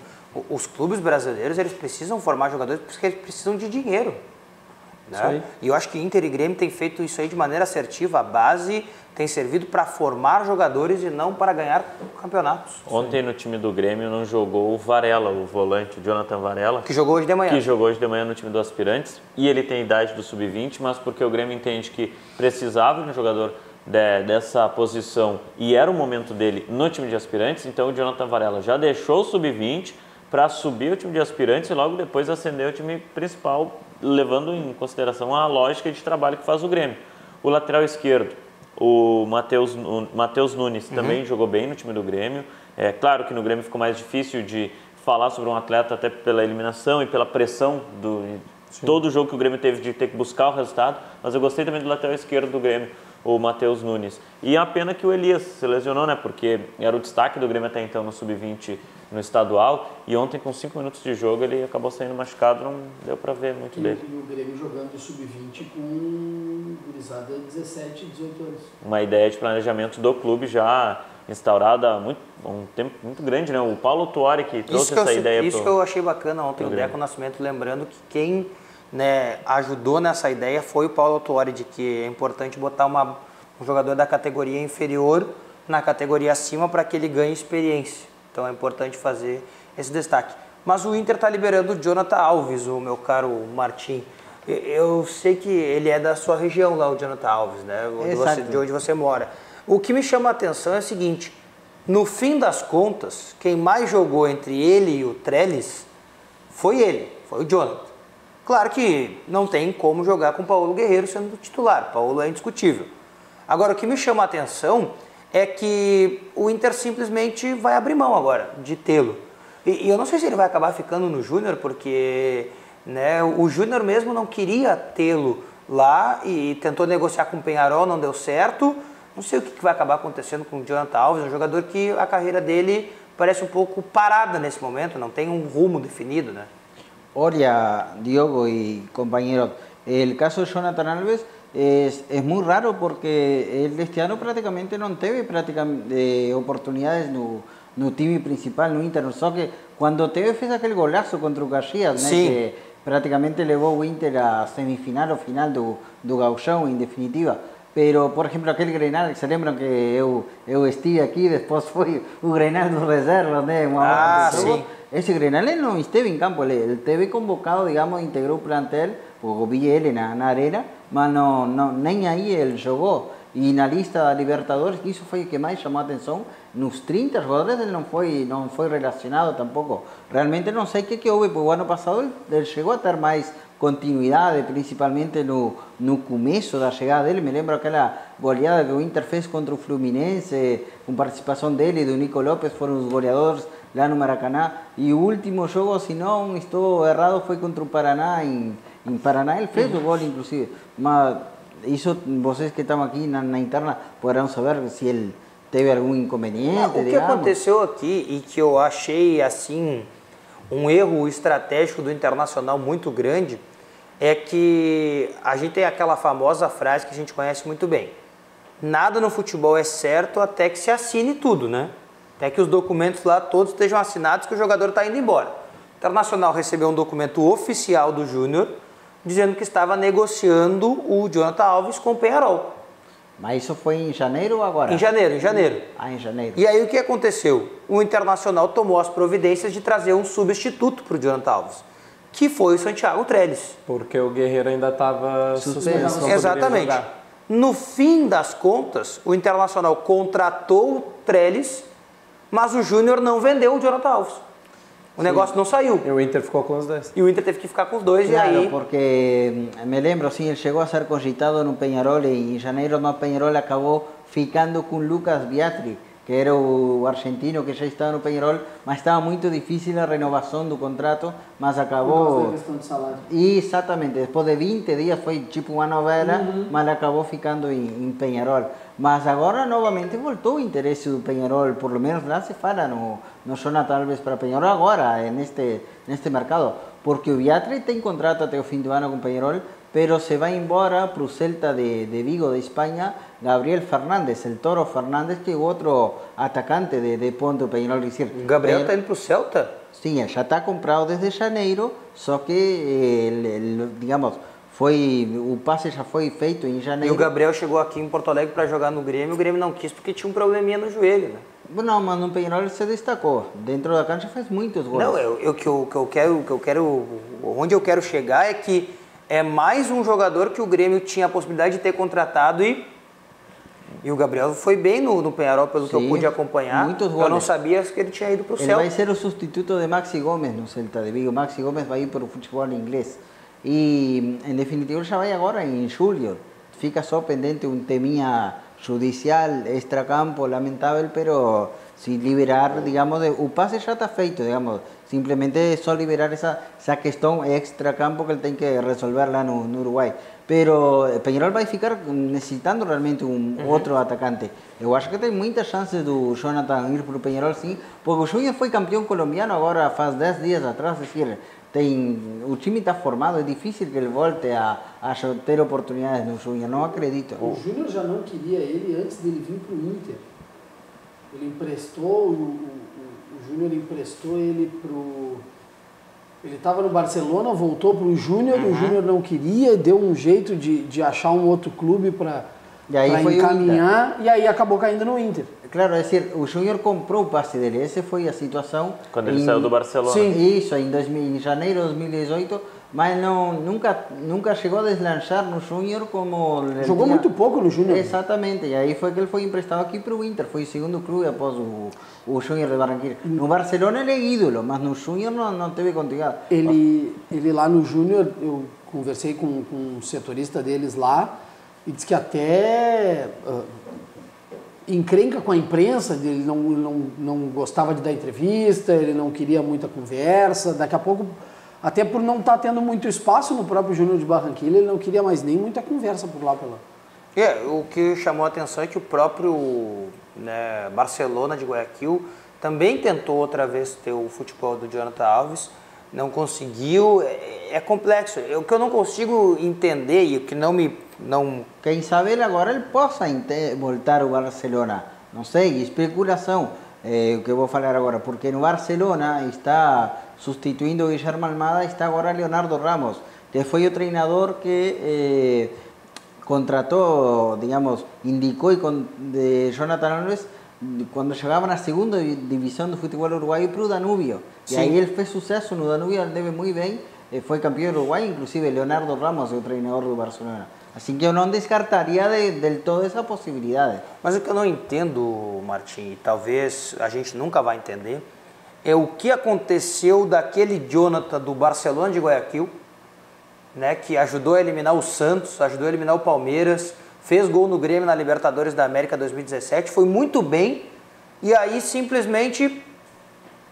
os clubes brasileiros, eles precisam formar jogadores porque eles precisam de dinheiro. Né? E eu acho que Inter e Grêmio têm feito isso aí de maneira assertiva. A base tem servido para formar jogadores e não para ganhar campeonatos. Ontem no time do Grêmio não jogou o Varela, o volante, o Jonathan Varela. Que jogou hoje de manhã. Que jogou hoje de manhã no time do Aspirantes. E ele tem idade do Sub-20, mas porque o Grêmio entende que precisava de um jogador dessa posição e era o momento dele no time de Aspirantes, então o Jonathan Varela já deixou o Sub-20 para subir o time de Aspirantes e logo depois ascender o time principal, levando em consideração a lógica de trabalho que faz o Grêmio. O lateral esquerdo, o Matheus Nunes, também jogou bem no time do Grêmio. É claro que no Grêmio ficou mais difícil de falar sobre um atleta até pela eliminação e pela pressão todo o jogo que o Grêmio teve de ter que buscar o resultado, mas eu gostei também do lateral esquerdo do Grêmio, o Matheus Nunes. E é a pena que o Elias se lesionou, né? Porque era o destaque do Grêmio até então no Sub-20 no estadual, e ontem com 5 minutos de jogo ele acabou saindo machucado, não deu para ver muito dele. E o Grêmio jogando Sub-20 com gurizada 17, 18 anos. Uma ideia de planejamento do clube já instaurada há um tempo muito grande, né? O Paulo Tuori que trouxe essa ideia. Isso que eu achei bacana ontem, o Deco Nascimento, lembrando que quem ajudou nessa ideia foi o Paulo Tuori, de que é importante botar um jogador da categoria inferior na categoria acima para que ele ganhe experiência. Então é importante fazer esse destaque. Mas o Inter está liberando o Jonathan Alves, o meu caro Martim. Eu sei que ele é da sua região lá, o Jonathan Alves, né? De onde você mora. O que me chama a atenção é o seguinte, no fim das contas, quem mais jogou entre ele e o Trellis foi o Jonathan. Claro que não tem como jogar com o Paulo Guerreiro sendo titular, Paulo é indiscutível. Agora, o que me chama a atenção é que o Inter simplesmente vai abrir mão agora de tê-lo. E eu não sei se ele vai acabar ficando no Júnior, porque o Júnior mesmo não queria tê-lo lá e tentou negociar com o Peñarol, não deu certo. Não sei o que vai acabar acontecendo com o Jonathan Alves, um jogador que a carreira dele parece um pouco parada nesse momento, não tem um rumo definido, né? Olha, Diogo y compañeros, el caso de Jonathan Alves es muy raro porque él este ano praticamente não teve oportunidades no time principal, no Inter, só que quando teve fez aquele golaço contra o Caxias, né, que praticamente levou o Inter à semifinal ou final do Gauchão, em definitiva. Pero, por exemplo, aquele Grenal, que se lembram que eu estive aqui, depois foi o Grenal dos reservas, né? Sim. Esse Grenal ele não esteve em campo, ele teve convocado, digamos, integrou o plantel, eu vi ele na arena, mas nem aí ele jogou. E na lista da Libertadores, que isso foi o que mais chamou a atenção, nos 30 jogadores ele não foi relacionado tampouco. Realmente não sei o que houve, porque o ano passado ele chegou a ter mais continuidade, principalmente no começo da chegada dele. Me lembro aquela goleada que o Inter fez contra o Fluminense, com participação dele e do Nico Lopes, foram os goleadores lá no Maracanã. E o último jogo, se não estou errado, foi contra o Paraná. Em Paraná ele fez o gol, inclusive. Mas isso, vocês que estão aqui na interna, poderão saber se ele teve algum inconveniente. O que aconteceu aqui e que eu achei assim um erro estratégico do Internacional muito grande é que a gente tem aquela famosa frase que a gente conhece muito bem: nada no futebol é certo até que se assine tudo, né? Até que os documentos lá todos estejam assinados que o jogador está indo embora. O Internacional recebeu um documento oficial do Júnior dizendo que estava negociando o Jonathan Alves com o Peñarol. Mas isso foi em janeiro ou agora? Em janeiro. Em janeiro. E aí o que aconteceu? O Internacional tomou as providências de trazer um substituto para o Jonathan Alves, que foi o Santiago Trellis. Porque o Guerreiro ainda estava suspenso. Exatamente. No fim das contas, o Internacional contratou o Trellis, mas o Júnior não vendeu o Jonathan Alves. O negócio não saiu. E o Inter ficou com os dois. E o Inter teve que ficar com os dois. Claro, e aí... porque me lembro, sim, ele chegou a ser cogitado no Peñarol e em janeiro no Peñarol acabou ficando com Lucas Biatri, que era o argentino que já estava no Peñarol, mas estava muito difícil a renovação do contrato, mas acabou... Por causa da questão de salário. Exatamente, depois de 20 dias foi tipo uma novela, mas acabou ficando em Peñarol. Mas agora novamente voltou o interesse do Peñarol, por lo menos lá se fala no Jonathan Alves para Peñarol agora, neste mercado, porque o Biatri tem contrato até o fim do ano com o Peñarol, pero se vai embora para o Celta de Vigo, de Espanha, Gabriel Fernández, el Toro Fernández, que é outro atacante de ponto do Peñarol. Gabriel está indo para o Celta? Sim, já está comprado desde janeiro, só que, digamos, o passe já foi feito em janeiro. E o Gabriel chegou aqui em Porto Alegre para jogar no Grêmio, o Grêmio não quis porque tinha um probleminha no joelho, né? Não, mas no Peñarol ele se destacou. Dentro da cancha fez muitos gols. Não, onde eu quero chegar é que é mais um jogador que o Grêmio tinha a possibilidade de ter contratado e o Gabriel foi bem no Peñarol, pelo que eu pude acompanhar. Muitos gols. Eu não sabia que ele tinha ido para o Celta. Ele vai ser o substituto de Maxi Gomes no Celta de Vigo. Maxi Gomes vai ir para o futebol inglês. E, em definitiva, já vai agora em julho. Fica só pendente um teminha judicial, extracampo, lamentável, pero se liberar, digamos, o passe já está feito, digamos. Simplesmente é só liberar essa questão extracampo que ele tem que resolver lá no Uruguai. Pero Peñarol vai ficar necessitando realmente outro atacante. Eu acho que tem muitas chances do Jonathan ir para o Peñarol, sim, porque o Júnior foi campeão colombiano agora faz 10 dias atrás, decir, o time está formado, é difícil que ele volte a ter oportunidades no Júnior, não acredito. O Júnior já não queria ele antes dele vir para o Inter. Ele emprestou, o Júnior emprestou ele para o... Ele estava no Barcelona, voltou para o Júnior, o Júnior não queria, deu um jeito de achar um outro clube para encaminhar, e aí acabou caindo no Inter. Claro, é decir, o Júnior comprou o passe dele, essa foi a situação. Quando ele saiu do Barcelona. Sim, isso, em janeiro de 2018, mas nunca chegou a deslanchar no Júnior como... Jogou muito pouco no Júnior. Exatamente, e aí foi que ele foi emprestado aqui para o Inter, foi o segundo clube após o Júnior de Barranquilla. No Barcelona ele é ídolo, mas no Júnior não teve continuidade. Ele lá no Júnior, eu conversei com um setorista deles lá, e disse que até... encrenca com a imprensa, ele não gostava de dar entrevista, ele não queria muita conversa. Daqui a pouco Até por não estar tendo muito espaço no próprio Júnior de Barranquilla, ele não queria mais nem muita conversa por lá pela... O que chamou a atenção é que o próprio Barcelona de Guayaquil também tentou outra vez ter o futebol do Jonathan Alves, não conseguiu, é complexo. O que eu não consigo entender e o que não me... Quem sabe ele agora ele possa voltar ao Barcelona, não sei, especulação, o que eu vou falar agora, porque no Barcelona está substituindo o Guillermo Almada, está agora Leonardo Ramos, que foi o treinador que... contrató, digamos, indicó de Jonathan Alves cuando llegaban a segunda división de fútbol uruguayo para o Danubio. Y ahí él fez suceso no Danubio, él debe muy bien, foi campeão uruguaio, inclusive Leonardo Ramos é o treinador do Barcelona. Assim que eu não descartaria del todo essa possibilidade. Mas o que eu não entendo, Martim, e talvez a gente nunca vai entender, é o que aconteceu daquele Jonathan do Barcelona de Guayaquil, que ajudou a eliminar o Santos, ajudou a eliminar o Palmeiras, fez gol no Grêmio na Libertadores da América 2017, foi muito bem, e aí simplesmente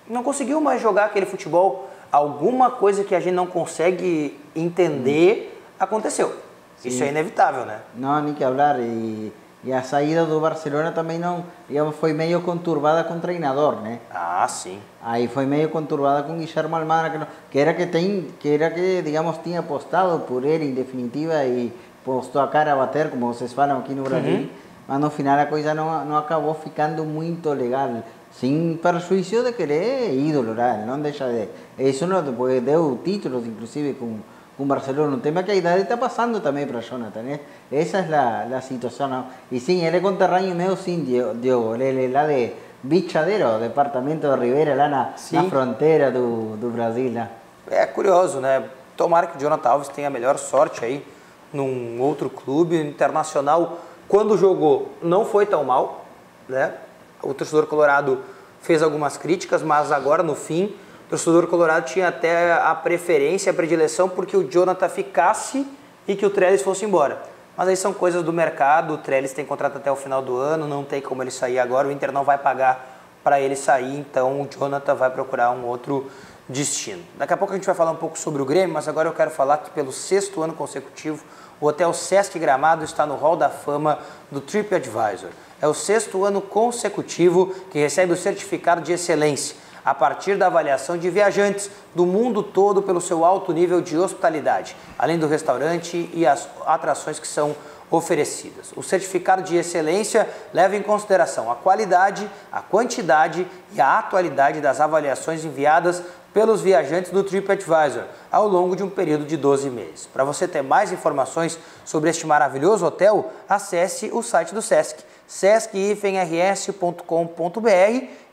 não conseguiu mais jogar aquele futebol. Alguma coisa que a gente não consegue entender aconteceu. Sim. Isso é inevitável, né? Não, nem que falar. E a saída do Barcelona também não, digamos, foi meio conturbada com o treinador, né? Ah, sim. Aí foi meio conturbada com Guillermo Almada, que era que digamos, tinha apostado por ele em definitiva e postou a cara a bater, como vocês falam aqui no Brasil, mas no final a coisa não acabou ficando muito legal, sem prejuízo de que ele é ídolo, não deixa de... Isso não, depois deu títulos, inclusive, com Barcelona. O tema é que a idade está passando também para Jonathan, né? Essa é a situação. Não? E sim, ele é conterrâneo meu, sim, Diogo. Ele é lá de Bichadeiro, departamento de Ribeira, lá na fronteira do Brasil. Lá. É curioso, né? Tomara que o Jonathan Alves tenha a melhor sorte aí num outro clube internacional. Quando jogou, não foi tão mal, né? O torcedor colorado fez algumas críticas, mas agora, no fim, o torcedor colorado tinha até a preferência, a predileção, porque o Jonathan ficasse e que o Trellis fosse embora. Mas aí são coisas do mercado, o Trellis tem contrato até o final do ano, não tem como ele sair agora, o Inter não vai pagar para ele sair, então o Jonathan vai procurar um outro destino. Daqui a pouco a gente vai falar um pouco sobre o Grêmio, mas agora eu quero falar que pelo 6º ano consecutivo, o Hotel Sesc Gramado está no Hall da Fama do TripAdvisor. É o 6º ano consecutivo que recebe o certificado de excelência, a partir da avaliação de viajantes do mundo todo pelo seu alto nível de hospitalidade, além do restaurante e as atrações que são oferecidas. O certificado de excelência leva em consideração a qualidade, a quantidade e a atualidade das avaliações enviadas pelos viajantes do TripAdvisor ao longo de um período de 12 meses. Para você ter mais informações sobre este maravilhoso hotel, acesse o site do Sesc, sesc-rs.com.br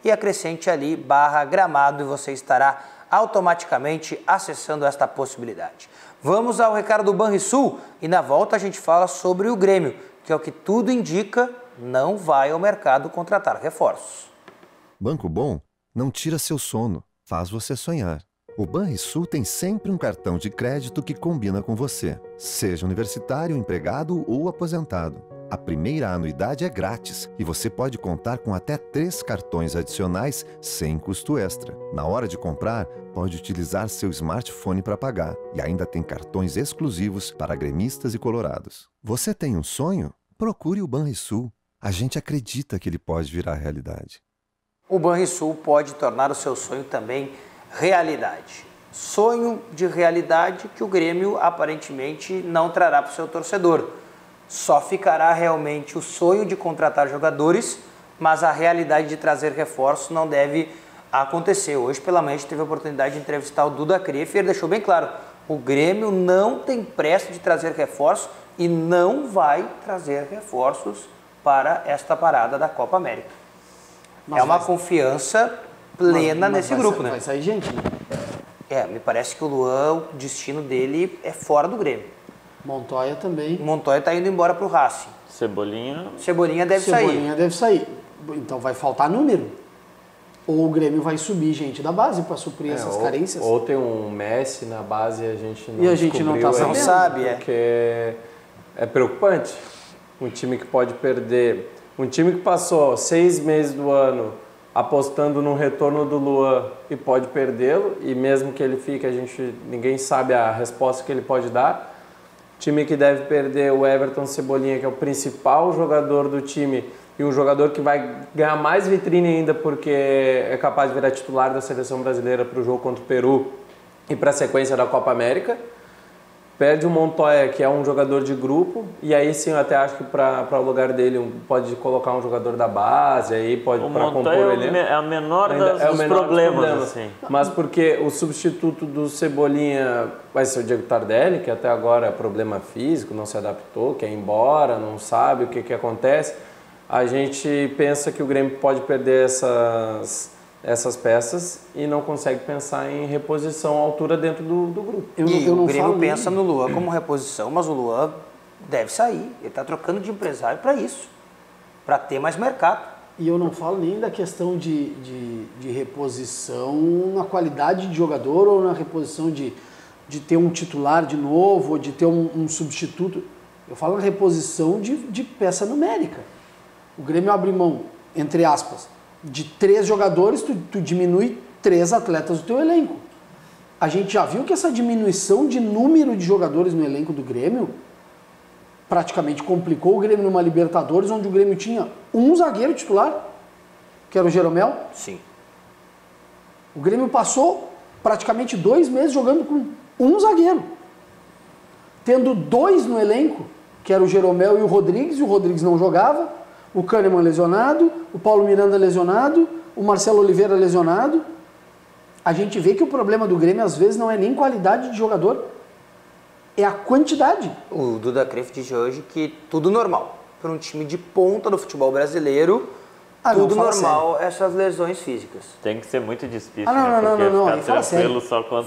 e acrescente ali /Gramado e você estará automaticamente acessando esta possibilidade. Vamos ao recado do Banrisul e na volta a gente fala sobre o Grêmio, que é o que tudo indica, não vai ao mercado contratar reforços. Banco Bom não tira seu sono, faz você sonhar. O Banrisul tem sempre um cartão de crédito que combina com você, seja universitário, empregado ou aposentado. A primeira anuidade é grátis e você pode contar com até 3 cartões adicionais sem custo extra. Na hora de comprar, pode utilizar seu smartphone para pagar e ainda tem cartões exclusivos para gremistas e colorados. Você tem um sonho? Procure o Banrisul. A gente acredita que ele pode virar realidade. O Banrisul pode tornar o seu sonho também realidade. Sonho de realidade que o Grêmio aparentemente não trará para o seu torcedor. Só ficará realmente o sonho de contratar jogadores, mas a realidade de trazer reforços não deve acontecer. Hoje pela manhã a gente teve a oportunidade de entrevistar o Duda Kreffer e ele deixou bem claro, o Grêmio não tem pressa de trazer reforços e não vai trazer reforços para esta parada da Copa América. Mas é uma confiança plena nesse grupo, né? Vai sair gente, né? Me parece que o Luan, o destino dele é fora do Grêmio. Montoya também. Montoya está indo embora para o Racing. Cebolinha deve sair. Cebolinha deve sair. Então vai faltar número. Ou o Grêmio vai subir gente da base para suprir essas carências. Ou tem um Messi na base e a gente não não sabe. Porque é preocupante. Um time que pode perder. Um time que passou 6 meses do ano apostando no retorno do Luan e pode perdê-lo, e mesmo que ele fique, ninguém sabe a resposta que ele pode dar. Time que deve perder o Everton Cebolinha, que é o principal jogador do time e o jogador que vai ganhar mais vitrine ainda porque é capaz de virar titular da seleção brasileira para o jogo contra o Peru e para a sequência da Copa América. Perde o Montoya, que é um jogador de grupo, e aí sim eu até acho que para o lugar dele pode colocar um jogador da base, aí pode para compor o elenco. É a menor dos problemas. Assim. Mas porque o substituto do Cebolinha vai ser o Diego Tardelli, que até agora é problema físico, não se adaptou, quer ir embora, não sabe o que acontece. A gente pensa que o Grêmio pode perder essas peças e não consegue pensar em reposição à altura dentro do grupo. O Grêmio pensa no Luan como reposição, mas o Luan deve sair. Ele está trocando de empresário para isso, para ter mais mercado. E eu não falo nem da questão de reposição na qualidade de jogador ou na reposição de ter um titular de novo ou de ter um substituto. Eu falo na reposição de peça numérica. O Grêmio abre mão, entre aspas, de 3 jogadores, tu diminui 3 atletas do teu elenco. A gente já viu que essa diminuição de número de jogadores no elenco do Grêmio praticamente complicou o Grêmio numa Libertadores, onde o Grêmio tinha um zagueiro titular, que era o Jeromel. Sim. O Grêmio passou praticamente 2 meses jogando com um zagueiro, tendo 2 no elenco, que era o Jeromel e o Rodrigues não jogava, o Kahneman lesionado, o Paulo Miranda lesionado, o Marcelo Oliveira lesionado. A gente vê que o problema do Grêmio às vezes não é nem qualidade de jogador, é a quantidade. O Duda Kreff disse hoje que tudo normal. Para um time de ponta do futebol brasileiro, tudo normal, essas lesões físicas. Tem que ser muito difícil, não, ficar tranquilo só quando...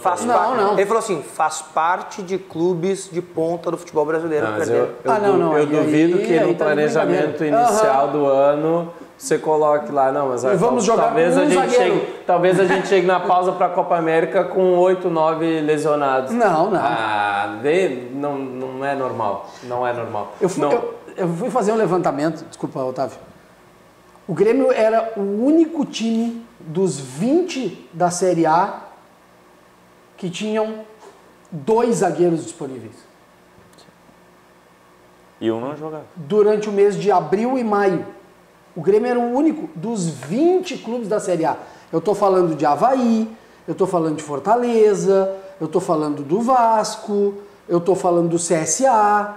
Ele falou assim, faz parte de clubes de ponta do futebol brasileiro. Eu duvido que no planejamento inicial do ano você coloque lá, vamos jogar talvez a gente chegue na pausa para a Copa América com 8, 9 lesionados. Não. Não é normal. Não é normal. Eu fui fazer um levantamento, desculpa, Otávio. O Grêmio era o único time dos 20 da Série A que tinham 2 zagueiros disponíveis. E um não jogava. Durante o mês de abril e maio. O Grêmio era o único dos 20 clubes da Série A. Eu estou falando de Avaí, eu estou falando de Fortaleza, eu estou falando do Vasco, eu estou falando do CSA.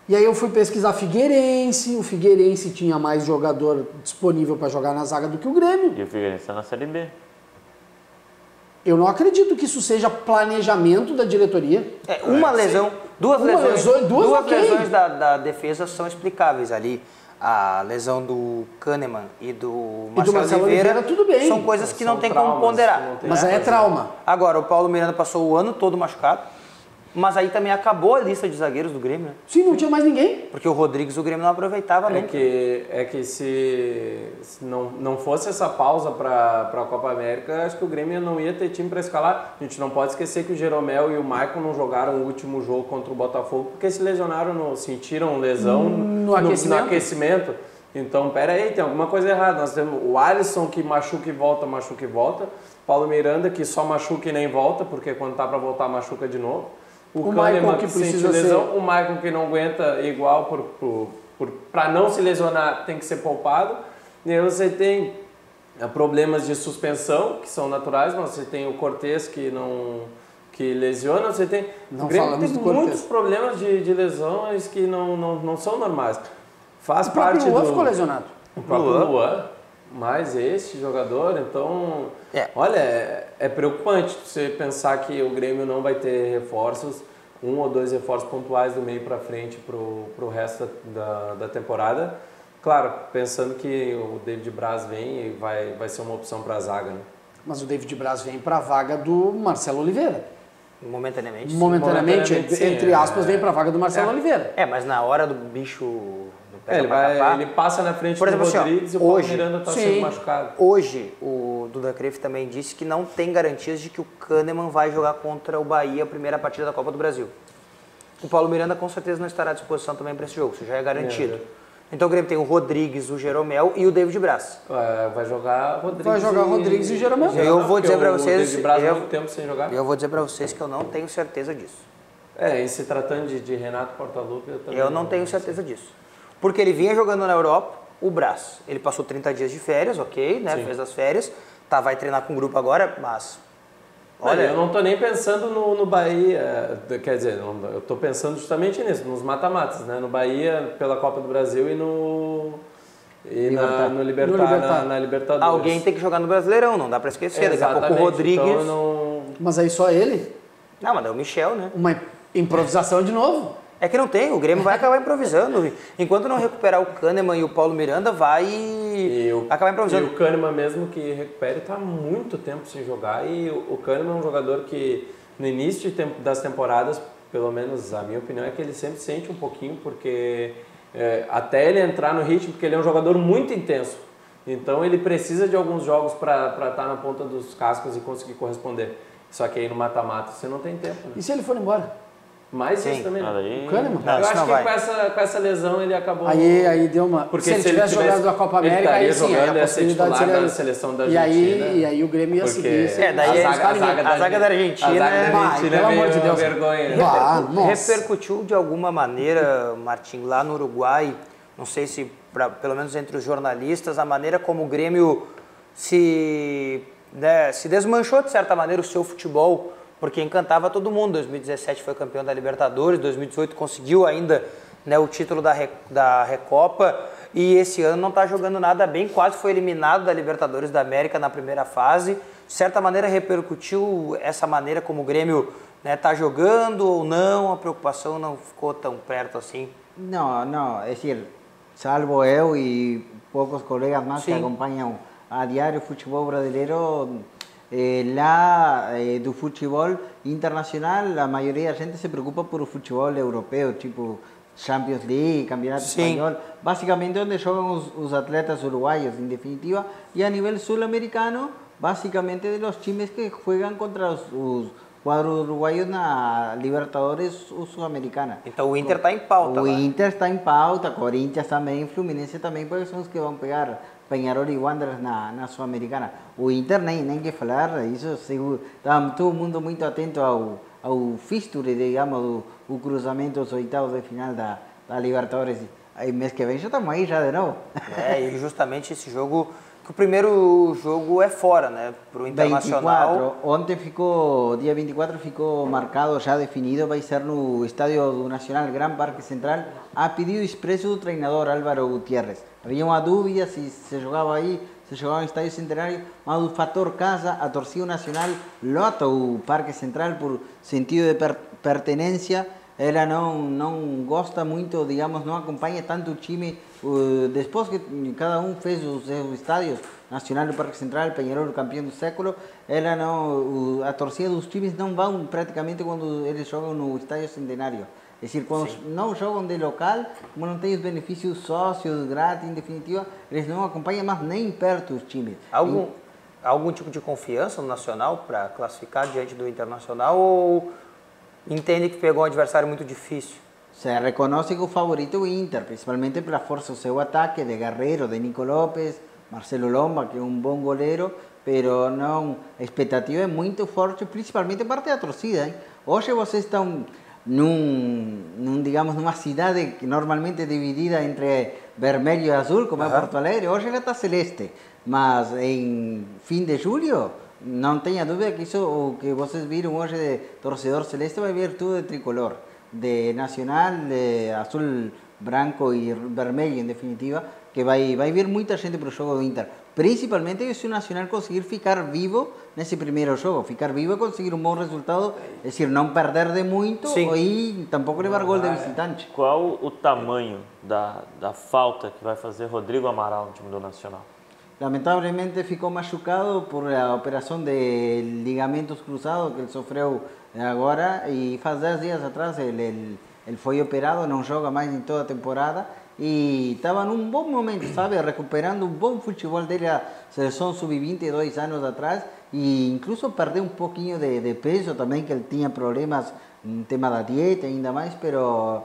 E aí eu fui pesquisar Figueirense, o Figueirense tinha mais jogador disponível para jogar na zaga do que o Grêmio. E o Figueirense está na Série B. Eu não acredito que isso seja planejamento da diretoria. Duas lesões da defesa são explicáveis ali. A lesão do Kahneman e do Marcelo Oliveira, tudo bem. São coisas que não tem como ponderar. Mas aí é trauma. Agora, o Paulo Miranda passou o ano todo machucado. Mas aí também acabou a lista de zagueiros do Grêmio, né? Sim, não tinha mais ninguém. Porque o Rodrigues o Grêmio não aproveitava nunca. É que se não fosse essa pausa para a Copa América, acho que o Grêmio não ia ter time para escalar. A gente não pode esquecer que o Jeromel e o Maicon não jogaram o último jogo contra o Botafogo porque se lesionaram, sentiram lesão no aquecimento. Então, pera aí, tem alguma coisa errada. Nós temos o Alisson que machuca e volta. Paulo Miranda que só machuca e nem volta, porque quando tá para voltar machuca de novo. O Kahneman que precisa lesão, o Maicon que não aguenta igual para não se lesionar tem que ser poupado. E aí você tem problemas de suspensão, que são naturais, mas você tem o Cortez que lesiona, você tem... Não falamos do Cortez. Muitos problemas de lesões que não são normais. O próprio Luan ficou lesionado. O próprio Luan, mais este jogador, então... Olha, é preocupante você pensar que o Grêmio não vai ter reforços, 1 ou 2 reforços pontuais do meio para frente pro resto da temporada. Claro, pensando que o David Braz vem e vai ser uma opção para a zaga, né? Mas o David Braz vem para a vaga do Marcelo Oliveira. Momentaneamente. Entre aspas, vem para a vaga do Marcelo Oliveira. Mas na hora do bicho... Ele passa na frente do Rodrigues e o Paulo Miranda está sendo machucado. Hoje, o Duda Kreff também disse que não tem garantias de que o Kahneman vai jogar contra o Bahia a primeira partida da Copa do Brasil. O Paulo Miranda com certeza não estará à disposição também para esse jogo, isso já é garantido. Então o Grêmio tem o Rodrigues, o Jeromel e o David Braz. Vai jogar Rodrigues. Vai jogar Rodrigues e Jeromel. Eu vou dizer para vocês, o David Braz há muito tempo sem jogar. Eu vou dizer para vocês que eu não tenho certeza disso. Em se tratando de Renato Portaluppi, eu também não tenho certeza disso. Porque ele vinha jogando na Europa, o Braz, ele passou 30 dias de férias, ok, né? Fez as férias, vai treinar com o grupo agora, mas... Olha, eu não tô nem pensando no Bahia, quer dizer, eu tô pensando justamente nisso, nos mata-matas, né? No Bahia, pela Copa do Brasil e na Libertadores. Alguém tem que jogar no Brasileirão, não dá pra esquecer. Daqui a pouco o Rodrigues... Então Mas aí só ele? Não, mas é o Michel, né? Uma improvisação de novo? É que não tem, o Grêmio vai acabar improvisando. Enquanto não recuperar o Kahneman e o Paulo Miranda, vai acabar improvisando. E o Kahneman mesmo que recupere está há muito tempo sem jogar. E o Kahneman é um jogador que no início das temporadas, pelo menos a minha opinião, é que ele sempre sente um pouquinho, porque até ele entrar no ritmo, porque ele é um jogador muito intenso. Então ele precisa de alguns jogos para estar na ponta dos cascos e conseguir corresponder. Só que aí no mata-mata você não tem tempo. Né? E se ele for embora? Mais isso também. O Kahneman? Eu acho que com essa lesão ele acabou... Aí deu uma... Porque se ele tivesse jogado a Copa América, aí sim, a possibilidade seria... da seleção da Argentina. E aí o Grêmio ia seguir. Daí a zaga da Argentina... Pelo amor de Deus. Vergonha. Repercutiu de alguma maneira, Martim, lá no Uruguai, não sei se, pelo menos entre os jornalistas, a maneira como o Grêmio se desmanchou, de certa maneira, o seu futebol, porque encantava todo mundo. 2017 foi campeão da Libertadores, 2018 conseguiu ainda, né, o título da Recopa, e esse ano não está jogando nada bem, quase foi eliminado da Libertadores da América na primeira fase. De certa maneira repercutiu essa maneira como o Grêmio está jogando ou não, a preocupação não ficou tão perto assim? Não, é decir, salvo eu e poucos colegas mais que acompanham a diário o futebol brasileiro, do futebol internacional, a maioria da gente se preocupa por o futebol europeu, tipo Champions League, Campeonato Espanhol, basicamente onde jogam os atletas uruguaios, em definitiva, e a nível sul-americano, basicamente de los times que jogam contra os quadros uruguaios na Libertadores Sul-Americana. Então o Inter está em pauta. O Inter está em pauta, Corinthians também, Fluminense também, porque são os que vão pegar Peñarol e Wanderers na Sul-Americana. O Inter nem que falar, isso está todo mundo muito atento ao fixture, digamos, do cruzamento dos oitavos de final da Libertadores. Aí mês que vem já estamos aí já de novo. E justamente esse jogo, que o primeiro jogo é fora, né, para o Internacional. 24, ontem dia 24 ficou marcado, já definido, vai ser no estádio do Nacional, Gran Parque Central, a pedido expresso do treinador Álvaro Gutiérrez. Havia uma dúvida se jogava aí, se jogava no Estádio Centenário, mas o fator casa, a torcida nacional lota o Parque Central por sentido de pertenência. Ela não gosta muito, digamos, não acompanha tanto o time. Depois que cada um fez os seus estádios, Nacional do Parque Central, Peñarol, campeão do século, a torcida dos times não vão praticamente quando eles jogam no Estádio Centenário. É decir, quando não jogam de local, como não tem os benefícios sócios, grátis, em definitiva, eles não acompanham mais nem perto os times. Algum tipo de confiança no Nacional para classificar diante do Internacional ou entende que pegou um adversário muito difícil? Se reconhece que o favorito é o Inter, principalmente pela força do seu ataque, de Guerreiro, de Nico López, Marcelo Lomba, que é um bom goleiro, pero não, a expectativa é muito forte, principalmente parte da torcida. Hoje vocês estão digamos, numa cidade que normalmente é dividida entre vermelho e azul, como é Porto Alegre. Hoje ela está celeste, mas em fim de julho, não tenha dúvida que isso, o que vocês viram hoje de torcedor celeste, vai vir tudo de tricolor, de nacional, de azul, branco e vermelho, em definitiva, que vai vir muita gente para o jogo do Inter. Principalmente se o Nacional conseguir ficar vivo nesse primeiro jogo, ficar vivo e conseguir um bom resultado, é decir, não perder de muito e tampouco levar gol de visitante. Qual o tamanho da falta que vai fazer Rodrigo Amaral no time do Nacional? Lamentablemente ficou machucado por a operação de ligamentos cruzados que ele sofreu agora, e faz 10 dias atrás ele foi operado, não joga mais em toda a temporada. E estava num bom momento, sabe, recuperando um bom futebol dele, a seleção sub-20, 2 anos atrás, e incluso perdeu um pouquinho de peso também, que ele tinha problemas no tema da dieta ainda mais, pero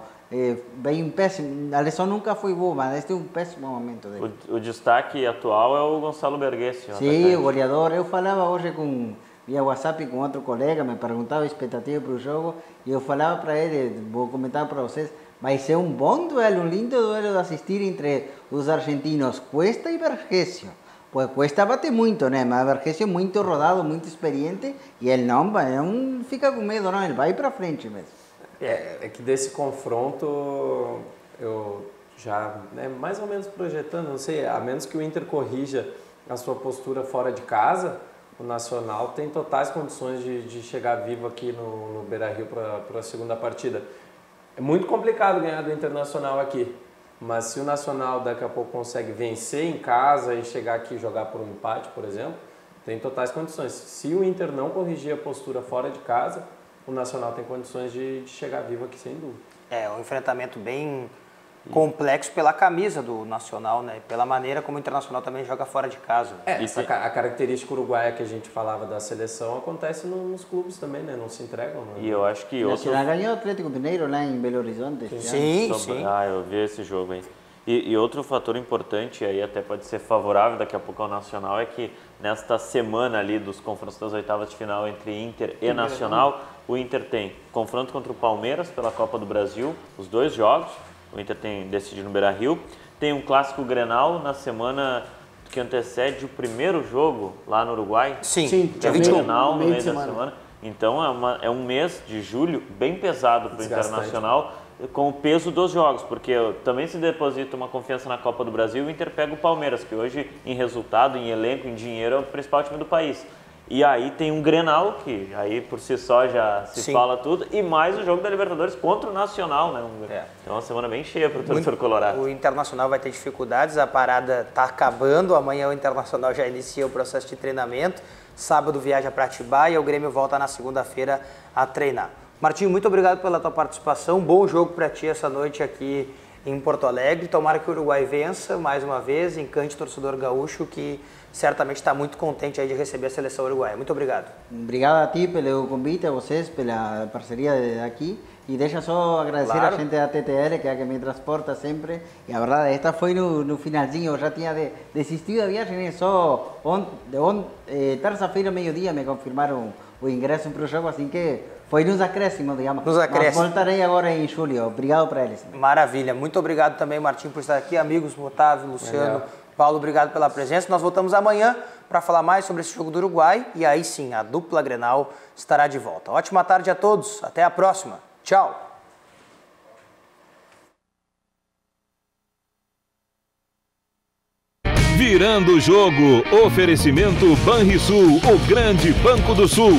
veio péssimo. A lesão nunca foi boa, mas este é um péssimo momento dele. O destaque atual é o Gonçalo Berguesi. Sim, o goleador. Eu falava hoje via WhatsApp com outro colega, me perguntava a expectativa para o jogo, e eu falava para ele, vou comentar para vocês, vai ser um bom duelo, um lindo duelo de assistir entre os argentinos Cuesta e Vergesio. Pues Cuesta bate muito, né? Mas Vergesio é muito rodado, muito experiente, e ele não fica com medo, não, ele vai para frente mesmo. É que desse confronto, eu já, mais ou menos projetando, não sei, a menos que o Inter corrija a sua postura fora de casa, o Nacional tem totais condições de chegar vivo aqui no Beira-Rio para a segunda partida. É muito complicado ganhar do Internacional aqui, mas se o Nacional daqui a pouco consegue vencer em casa e chegar aqui e jogar por um empate, por exemplo, tem totais condições. Se o Inter não corrigir a postura fora de casa, o Nacional tem condições de chegar vivo aqui sem dúvida. É um enfrentamento bem complexo pela camisa do Nacional, né? Pela maneira como o Internacional também joga fora de casa. A característica uruguaia que a gente falava da seleção acontece nos clubes também, né? Não se entregam. Né? E eu acho que o Nacional ganhou o Atlético Mineiro lá em Belo Horizonte. Sim. Ah, eu vi esse jogo aí. E outro fator importante, aí até pode ser favorável daqui a pouco ao Nacional, é que nesta semana ali dos confrontos das oitavas de final entre Inter e Nacional, o Inter tem confronto contra o Palmeiras pela Copa do Brasil, os 2 jogos, o Inter tem decidido no Beira-Rio, tem um clássico Grenal na semana que antecede o primeiro jogo lá no Uruguai. Sim, dia 21. Grenal no meio da semana. Então é um mês de julho bem pesado para o Internacional, com o peso dos jogos, porque também se deposita uma confiança na Copa do Brasil, o Inter pega o Palmeiras, que hoje em resultado, em elenco, em dinheiro é o principal time do país. E aí tem um Grenal, que aí por si só já se fala tudo, e mais o jogo da Libertadores contra o Nacional, né? Então é uma semana bem cheia para o torcedor colorado. O Internacional vai ter dificuldades, a parada está acabando, amanhã o Internacional já inicia o processo de treinamento, sábado viaja para Atibaia e o Grêmio volta na segunda-feira a treinar. Martinho, muito obrigado pela tua participação, bom jogo para ti essa noite aqui em Porto Alegre, tomara que o Uruguai vença mais uma vez, encante o torcedor gaúcho que certamente está muito contente aí de receber a seleção uruguaia. Muito obrigado. Obrigado a ti pelo convite, a vocês pela parceria aqui, e deixa só agradecer a gente da TTL que é a que me transporta sempre, e a verdade, esta foi no finalzinho, eu já tinha desistido da viagem, só terça-feira, meio-dia, me confirmaram o ingresso para o jogo, assim que foi nos acréscimos, digamos. Nos acréscimos. Mas voltarei agora em julho. Obrigado para eles. Maravilha. Muito obrigado também, Martinho, por estar aqui. Amigos, Otávio, Luciano, Paulo, obrigado pela presença. Nós voltamos amanhã para falar mais sobre esse jogo do Uruguai. E aí sim, a dupla Grenal estará de volta. Ótima tarde a todos. Até a próxima. Tchau. Virando o jogo, oferecimento Banrisul, o grande Banco do Sul.